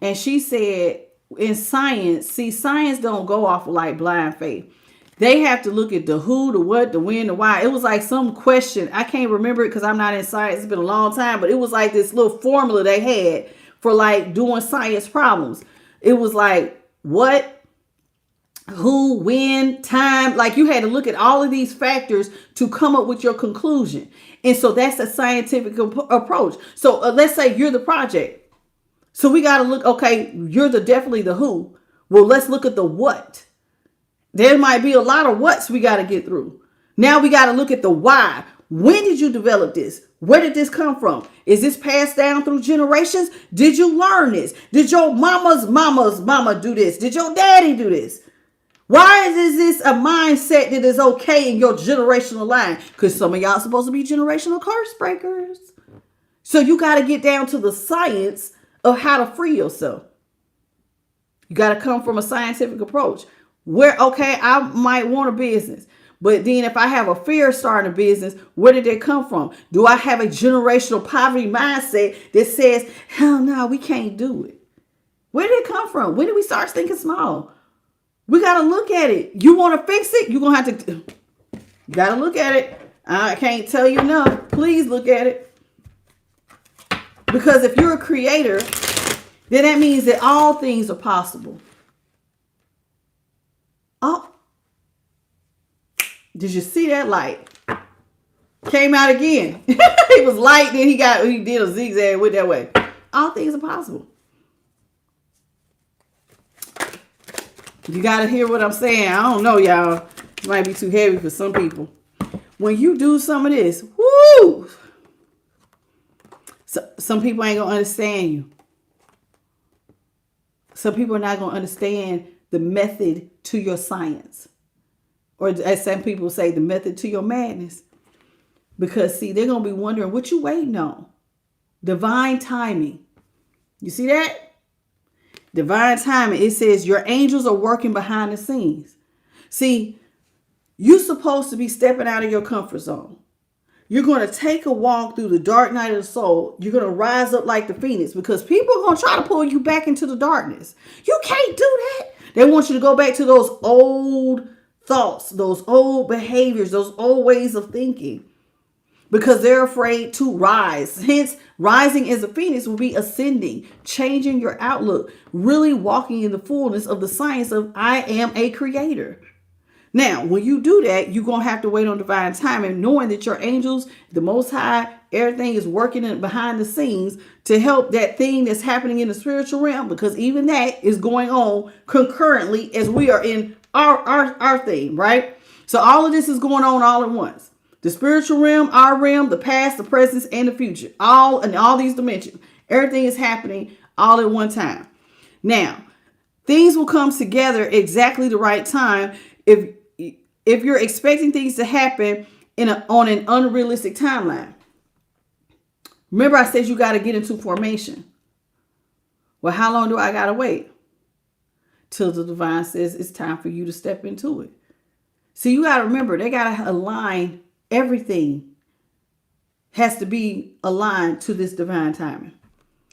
And she said in science, see, science don't go off of like blind faith. They have to look at the who, the what, the when, the why. It was like some question. I can't remember it because I'm not in science. It's been a long time. But it was like this little formula they had for like doing science problems. It was like what, who, when, time, like you had to look at all of these factors to come up with your conclusion. And so that's a scientific approach. So let's say you're the project. So we got to look, okay, you're definitely the who. Well, let's look at the what. There might be a lot of what's we got to get through. Now we got to look at the why. When did you develop this? Where did this come from? Is this passed down through generations? Did you learn this? Did your mama's mama do this? Did your daddy do this? Why is this a mindset that is okay in your generational line? Because some of y'all supposed to be generational curse breakers. So you got to get down to the science of how to free yourself. You got to come from a scientific approach. Where, okay, I might want a business. But then if I have a fear of starting a business, where did it come from? Do I have a generational poverty mindset that says, hell no, we can't do it? Where did it come from? When did we start thinking small? We got to look at it. You want to fix it? You're going to have to, you got to look at it. I can't tell you enough. Please look at it. Because if you're a creator, then that means that all things are possible. Oh, did you see that light? Came out again. It was light, then he did a zigzag with that way. All things are possible. You got to hear what I'm saying. I don't know, y'all. might be too heavy for some people. When you do some of this, woo! So, some people ain't going to understand you. Some people are not going to understand the method to your science. Or as some people say, the method to your madness. Because, see, they're going to be wondering, what you waiting on? Divine timing. You see that? Divine timing. It says your angels are working behind the scenes. See, you're supposed to be stepping out of your comfort zone. You're going to take a walk through the dark night of the soul. You're going to rise up like the phoenix because people are going to try to pull you back into the darkness. You can't do that. They want you to go back to those old thoughts, those old behaviors, those old ways of thinking because they're afraid to rise. Hence, rising as a phoenix will be ascending, changing your outlook, really walking in the fullness of the science of I am a creator. Now, when you do that, you're going to have to wait on divine timing, knowing that your angels, the Most High, everything is working behind the scenes to help that thing that's happening in the spiritual realm, because even that is going on concurrently as we are in our thing, right? So all of this is going on all at once. The spiritual realm, our realm, the past, the present, and the future, all in all these dimensions. Everything is happening all at one time. Now, things will come together exactly the right time if you're expecting things to happen on an unrealistic timeline. Remember, I said you got to get into formation. Well, how long do I got to wait? Till the divine says it's time for you to step into it. See, you got to remember, they got to align everything. Has to be aligned to this divine timing.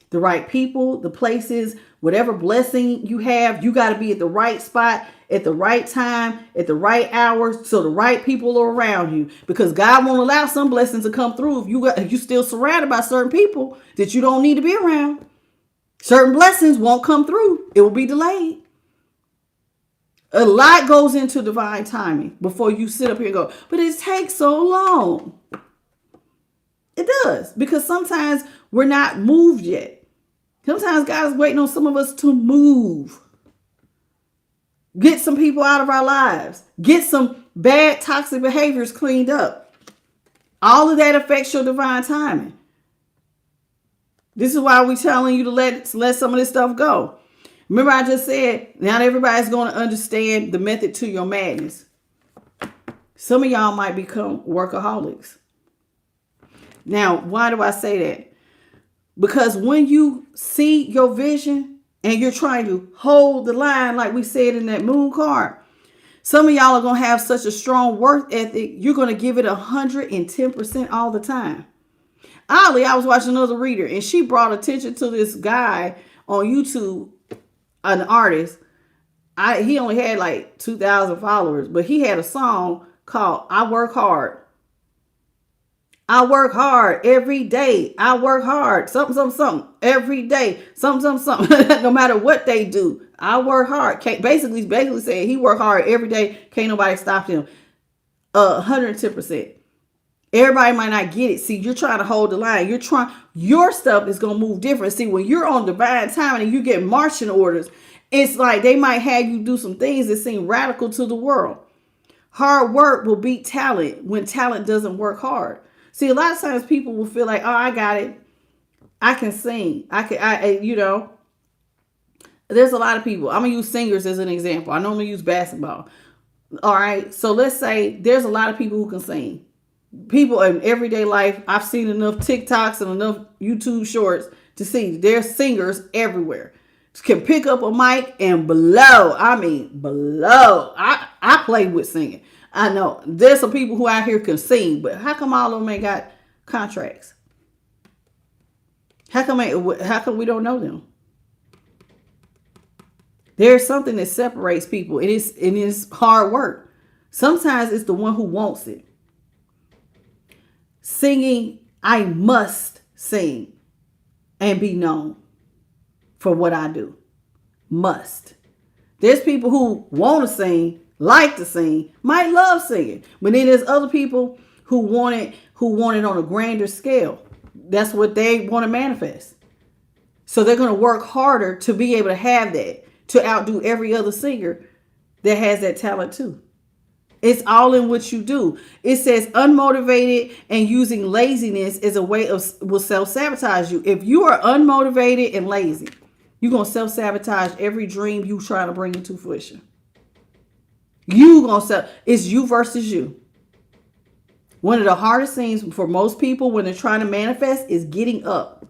The right people, the places, whatever blessing you have, you got to be at the right spot, at the right time, at the right hour, so the right people are around you. Because God won't allow some blessings to come through if you still surrounded by certain people that you don't need to be around. Certain blessings won't come through. It will be delayed. A lot goes into divine timing before you sit up here and go, but it takes so long. It does, because sometimes we're not moved yet. Sometimes God is waiting on some of us to move. Get some people out of our lives. Get some bad toxic behaviors cleaned up. All of that affects your divine timing. This is why we're telling you to let some of this stuff go. Remember, I just said, not everybody's going to understand the method to your madness. Some of y'all might become workaholics. Now, why do I say that? Because when you see your vision and you're trying to hold the line, like we said in that moon card, some of y'all are going to have such a strong work ethic, you're going to give it 110% all the time. Oddly, I was watching another reader and she brought attention to this guy on YouTube, an artist. He only had like 2,000 followers, but he had a song called I Work Hard. I work hard every day. I work hard. Something every day. Something. No matter what they do, I work hard. Basically saying he work hard every day. Can't nobody stop him. 110%. Everybody might not get it. See, you're trying to hold the line. Your stuff is going to move different. See, when you're on divine timing and you get marching orders, it's like they might have you do some things that seem radical to the world. Hard work will beat talent when talent doesn't work hard. See, a lot of times people will feel like, oh, I got it. I can sing. There's a lot of people. I'm going to use singers as an example. I normally use basketball. All right. So let's say there's a lot of people who can sing. People in everyday life, I've seen enough TikToks and enough YouTube shorts to see there's singers everywhere. Can pick up a mic and blow. I mean, blow. I play with singing. I know there's some people who out here can sing, but how come all of them ain't got contracts? How come we don't know them? There's something that separates people. It is hard work. Sometimes it's the one who wants it. Singing, I must sing and be known for what I do. Must. There's people who want to sing, like to sing, might love singing. But then there's other people who want it on a grander scale. That's what they want to manifest. So they're going to work harder to be able to have that, to outdo every other singer that has that talent too. It's all in what you do. It says unmotivated and using laziness as a way of will self-sabotage you. If you are unmotivated and lazy, you're going to self-sabotage every dream you try to bring into fruition. It's you versus you. One of the hardest things for most people when they're trying to manifest is getting up.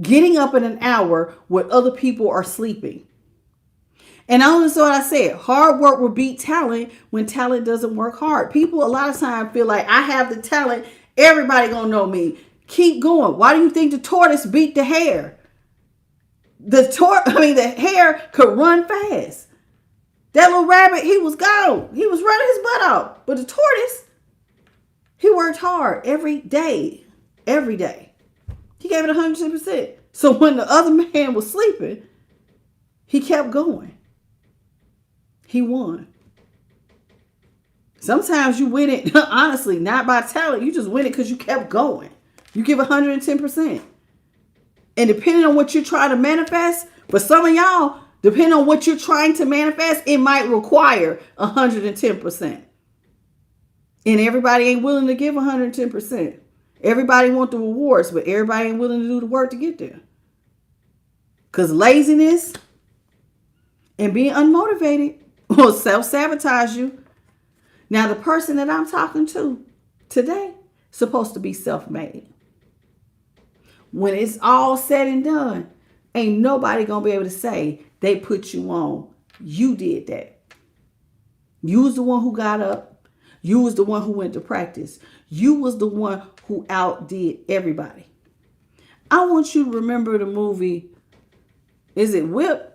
Getting up in an hour where other people are sleeping. And I always what I said, hard work will beat talent when talent doesn't work hard. People a lot of times feel like I have the talent, everybody gonna know me. Keep going. Why do you think the tortoise beat the hare? The hare could run fast. That little rabbit, he was gone. He was running his butt off. But the tortoise, he worked hard every day. Every day. He gave it 110%. So when the other man was sleeping, he kept going. He won. Sometimes you win it, honestly, not by talent. You just win it because you kept going. You give 110%. And depending on what you're trying to manifest, for some of y'all, depending on what you're trying to manifest, it might require 110%. And everybody ain't willing to give 110%. Everybody want the rewards, but everybody ain't willing to do the work to get there. Because laziness and being unmotivated will self-sabotage you. Now, the person that I'm talking to today is supposed to be self-made. When it's all said and done, ain't nobody going to be able to say they put you on. You did that. You was the one who got up. You was the one who went to practice. You was the one who outdid everybody. I want you to remember the movie, is it Whip?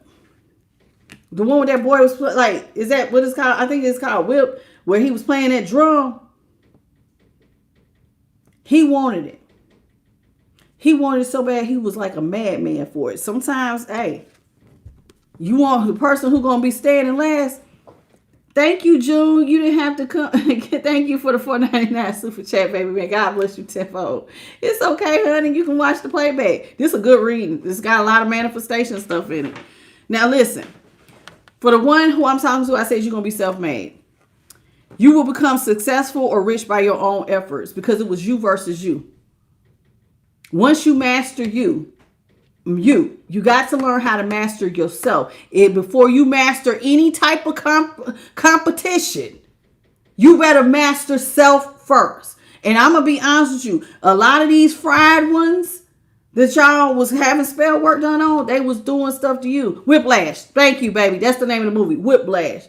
The one with that boy was like, is that what it's called? I think it's called Whip, where he was playing that drum. He wanted it. He wanted it so bad he was like a madman for it. Sometimes, hey, you want the person who's going to be standing last. Thank you, June. You didn't have to come. Thank you for the $4.99 super chat, baby man. God bless you tenfold. It's okay, honey. You can watch the playback. This is a good reading. This got a lot of manifestation stuff in it. Now, listen. For the one who I'm talking to, I said you're going to be self-made. You will become successful or rich by your own efforts because it was you versus you. Once you master you got to learn how to master yourself. Before you master any type of competition, you better master self first. And I'm going to be honest with you. A lot of these fried ones that y'all was having spell work done on, they was doing stuff to you. Whiplash. Thank you, baby. That's the name of the movie. Whiplash.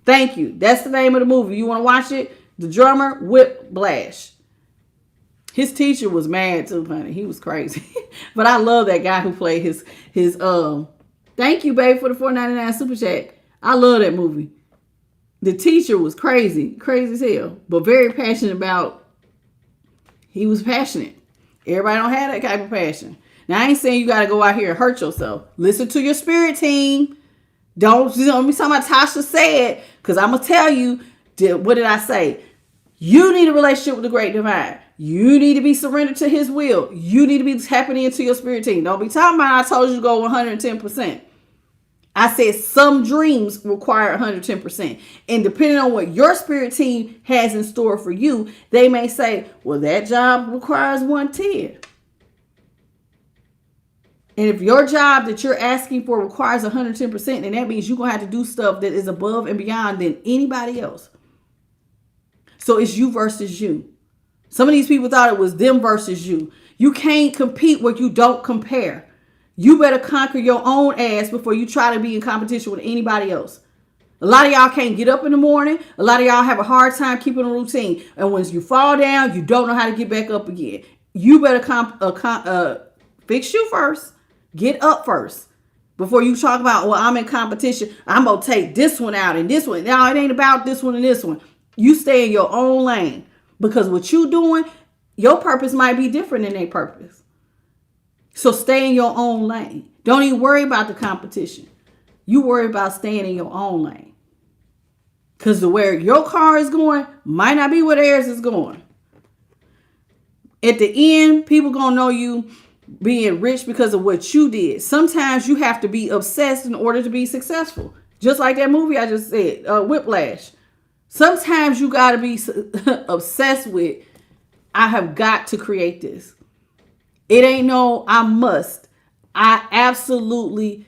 Thank you. That's the name of the movie. You want to watch it? The drummer, Whiplash. His teacher was mad too, honey. He was crazy. But I love that guy who played his thank you, babe, for the $4.99 super chat. I love that movie. The teacher was crazy as hell, but very passionate about, he was passionate. Everybody don't have that type of passion. Now, I ain't saying you got to go out here and hurt yourself. Listen to your spirit team. Don't be talking about Tasha said, because I'm going to tell you, what did I say? You need a relationship with the great divine. You need to be surrendered to his will. You need to be tapping into your spirit team. Don't be talking about I told you to go 110%. I said some dreams require 110%. And depending on what your spirit team has in store for you, they may say, well, that job requires 110. And if your job that you're asking for requires 110%, then that means you're going to have to do stuff that is above and beyond than anybody else. So it's you versus you. Some of these people thought it was them versus you. You can't compete where you don't compare. You better conquer your own ass before you try to be in competition with anybody else. A lot of y'all can't get up in the morning. A lot of y'all have a hard time keeping a routine. And once you fall down, you don't know how to get back up again. You better fix you first. Get up first. Before you talk about, well, I'm in competition. I'm going to take this one out and this one. No, it ain't about this one and this one. You stay in your own lane. Because what you doing, your purpose might be different than their purpose. So stay in your own lane. Don't even worry about the competition. You worry about staying in your own lane. Because where your car is going might not be where theirs is going. At the end, people going to know you being rich because of what you did. Sometimes you have to be obsessed in order to be successful. Just like that movie I just said, Whiplash. Sometimes you got to be obsessed with, I have got to create this. It ain't no, I must. I absolutely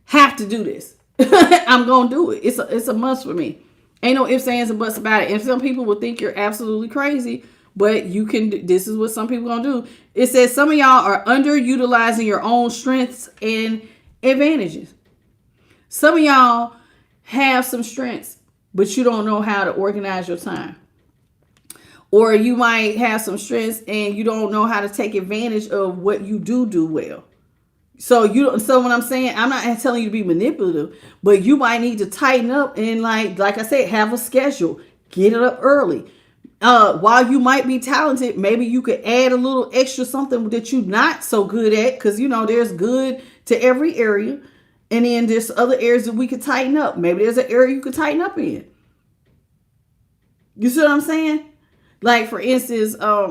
have to do this. I'm going to do it. It's a must for me. Ain't no ifs, ands, and buts about it. And some people will think you're absolutely crazy, but you can, this is what some people going to do. It says some of y'all are underutilizing your own strengths and advantages. Some of y'all have some strengths, but you don't know how to organize your time. Or you might have some strengths and you don't know how to take advantage of what you do well. So when I'm saying, I'm not telling you to be manipulative, but you might need to tighten up and like I said, have a schedule, get it up early. While you might be talented, maybe you could add a little extra something that you're not so good at, because there's good to every area. And then there's other areas that we could tighten up. Maybe there's an area you could tighten up in. You see what I'm saying? Like, for instance, I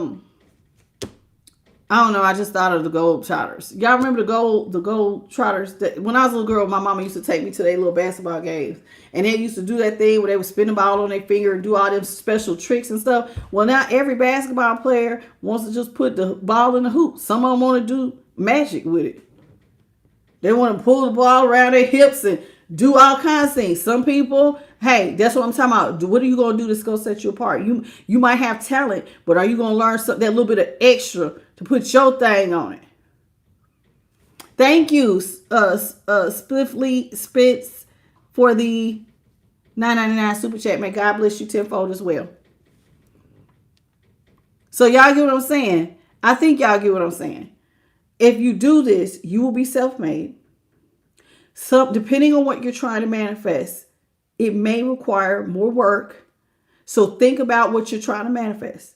don't know. I just thought of the gold trotters. Y'all remember the gold trotters? That when I was a little girl, my mama used to take me to their little basketball games, and they used to do that thing where they would spin the ball on their finger and do all them special tricks and stuff. Well, now every basketball player wants to just put the ball in the hoop. Some of them want to do magic with it. They want to pull the ball around their hips and do all kinds of things. Some people, hey, that's what I'm talking about. What are you going to do that's going to set you apart? You might have talent, but are you going to learn something, that little bit of extra to put your thing on it? Thank you, Spliffly Spitz, for the $9.99 super chat. May God bless you tenfold as well. So y'all get what I'm saying? I think y'all get what I'm saying. If you do this, you will be self-made. So depending on what you're trying to manifest, it may require more work. So think about what you're trying to manifest.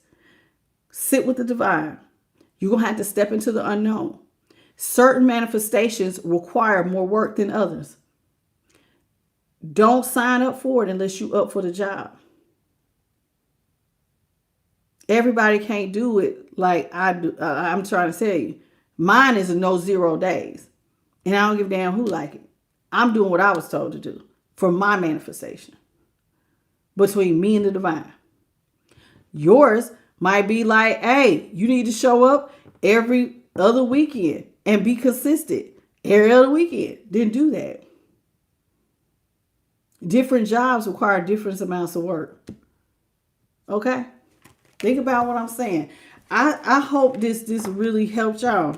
Sit with the divine. You're going to have to step into the unknown. Certain manifestations require more work than others. Don't sign up for it unless you're up for the job. Everybody can't do it like I do. I'm trying to tell you. Mine is no 0 days. And I don't give a damn who like it. I'm doing what I was told to do for my manifestation. Between me and the divine. Yours might be like, hey, you need to show up every other weekend and be consistent every other weekend. Then do that. Different jobs require different amounts of work. Okay? Think about what I'm saying. I hope this really helped y'all.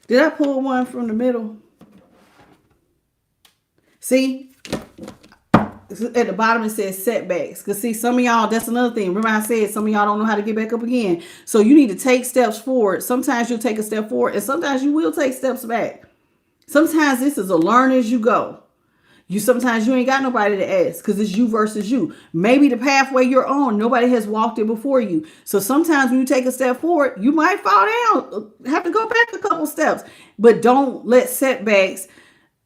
Did I pull one from the middle? See? At the bottom it says setbacks. Because see, some of y'all, that's another thing. Remember I said some of y'all don't know how to get back up again. So you need to take steps forward. Sometimes you'll take a step forward and sometimes you will take steps back. Sometimes this is a learn as you go. Sometimes you ain't got nobody to ask because it's you versus you. Maybe the pathway you're on, nobody has walked it before you. So sometimes when you take a step forward, you might fall down, have to go back a couple steps. But don't let setbacks,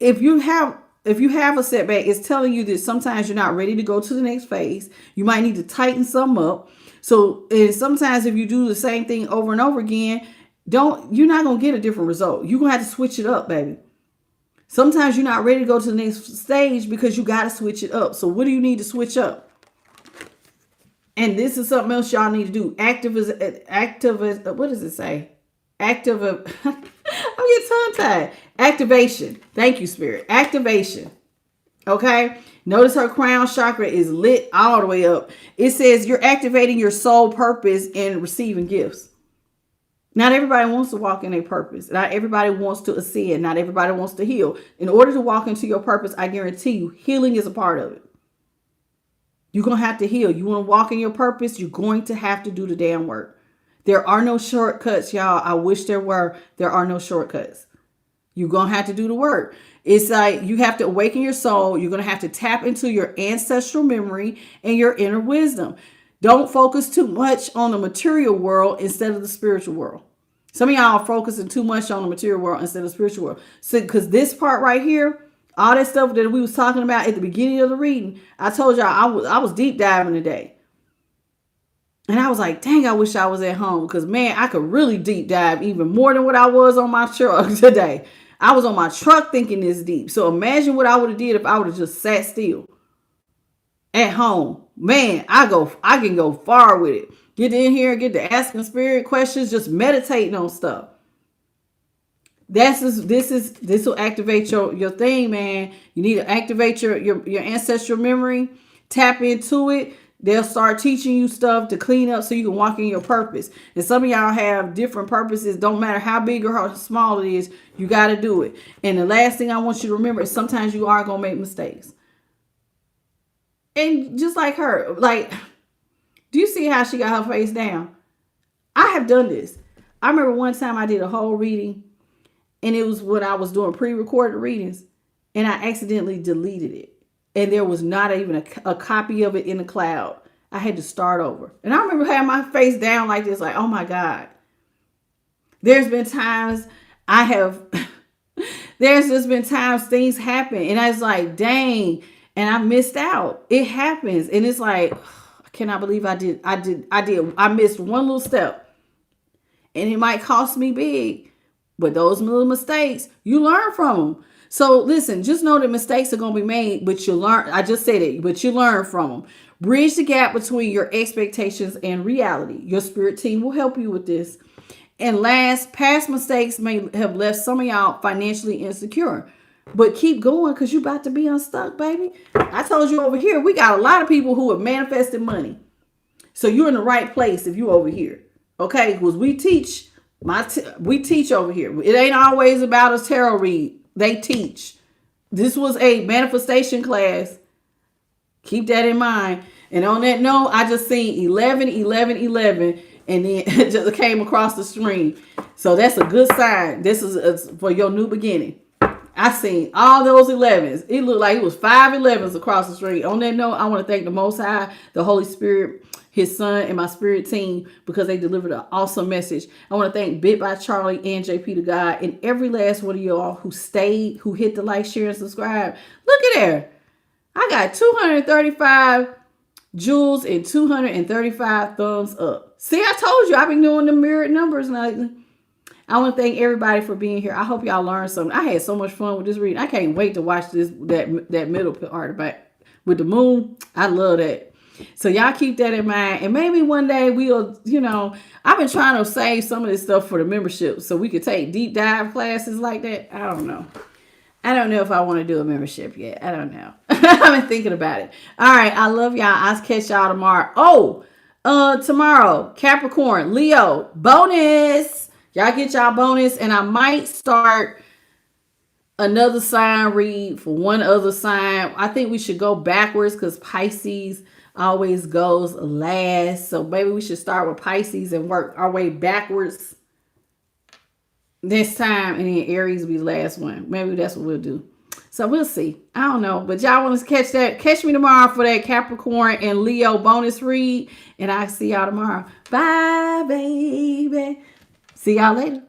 if you have a setback, it's telling you that sometimes you're not ready to go to the next phase. You might need to tighten some up. So, and sometimes if you do the same thing over and over again, you're not going to get a different result. You're going to have to switch it up, baby. Sometimes you're not ready to go to the next stage because you got to switch it up. So what do you need to switch up? And this is something else y'all need to do. Active as what does it say? I'm getting tongue-tied. Activation. Thank you, Spirit. Activation. Okay. Notice her crown chakra is lit all the way up. It says you're activating your soul purpose and receiving gifts. Not everybody wants to walk in their purpose. Not everybody wants to ascend. Not everybody wants to heal. In order to walk into your purpose, I guarantee you, healing is a part of it. You're going to have to heal. You want to walk in your purpose, you're going to have to do the damn work. There are no shortcuts, y'all. I wish there were. There are no shortcuts. You're going to have to do the work. It's like you have to awaken your soul. You're going to have to tap into your ancestral memory and your inner wisdom. Don't focus too much on the material world instead of the spiritual world. Some of y'all are focusing too much on the material world instead of the spiritual world. So, because this part right here, all that stuff that we was talking about at the beginning of the reading, I told y'all I was deep diving today. And I was like, dang, I wish I was at home because, man, I could really deep dive even more than what I was on my truck today. I was on my truck thinking this deep. So imagine what I would have did if I would have just sat still. at home. Man, I can go far with it. Get in here, get to asking spirit questions, just meditating on stuff. This will activate your thing, man. You need to activate your ancestral memory, tap into it. They'll start teaching you stuff to clean up so you can walk in your purpose. And some of y'all have different purposes. Don't matter how big or how small it is, you got to do it. And the last thing I want you to remember is sometimes you are going to make mistakes. And just like her, like, do you see how she got her face down? I have done this. I remember one time I did a whole reading, and it was when I was doing pre-recorded readings, and I accidentally deleted it. And there was not even a copy of it in the cloud. I had to start over. And I remember having my face down like this, like, oh my God. There's been times there's just been times things happen. And I was like, dang, and I missed out. It happens. And it's like, I cannot believe I missed one little step. And it might cost me big. But those little mistakes, you learn from them. So listen, just know that mistakes are going to be made, but you learn. I just said it, but you learn from them. Bridge the gap between your expectations and reality. Your spirit team will help you with this. And last, past mistakes may have left some of y'all financially insecure, but keep going because you're about to be unstuck, baby. I told you over here, we got a lot of people who have manifested money. So you're in the right place if you're over here. Okay, because we teach over here. It ain't always about a tarot read. They teach. This was a manifestation class. Keep that in mind. And on that note, I just seen 11, 11, 11, and then it just came across the screen. So that's a good sign. This is for your new beginning. I seen all those 11s. It looked like it was 5 11s across the street. On that note, I want to thank the Most High, the Holy Spirit, His Son, and my spirit team because they delivered an awesome message. I want to thank Bit by Charlie and JP to God and every last one of y'all who stayed, who hit the like, share, and subscribe. Look at there. I got 235 jewels and 235 thumbs up. See, I told you I've been doing the mirrored numbers lately. I want to thank everybody for being here. I hope y'all learned something. I had so much fun with this reading. I can't wait to watch that middle part back with the moon. I love that. So y'all keep that in mind. And maybe one day we'll, I've been trying to save some of this stuff for the membership so we could take deep dive classes like that. I don't know. I don't know if I want to do a membership yet. I don't know. I've been thinking about it. All right. I love y'all. I'll catch y'all tomorrow. Tomorrow, Capricorn, Leo, bonus. Y'all get y'all bonus, and I might start another sign read for one other sign. I think we should go backwards because Pisces always goes last. So maybe we should start with Pisces and work our way backwards this time, and then Aries will be the last one. Maybe that's what we'll do. So we'll see. I don't know. But y'all want to catch that? Catch me tomorrow for that Capricorn and Leo bonus read. And I'll see y'all tomorrow. Bye, baby. See y'all later.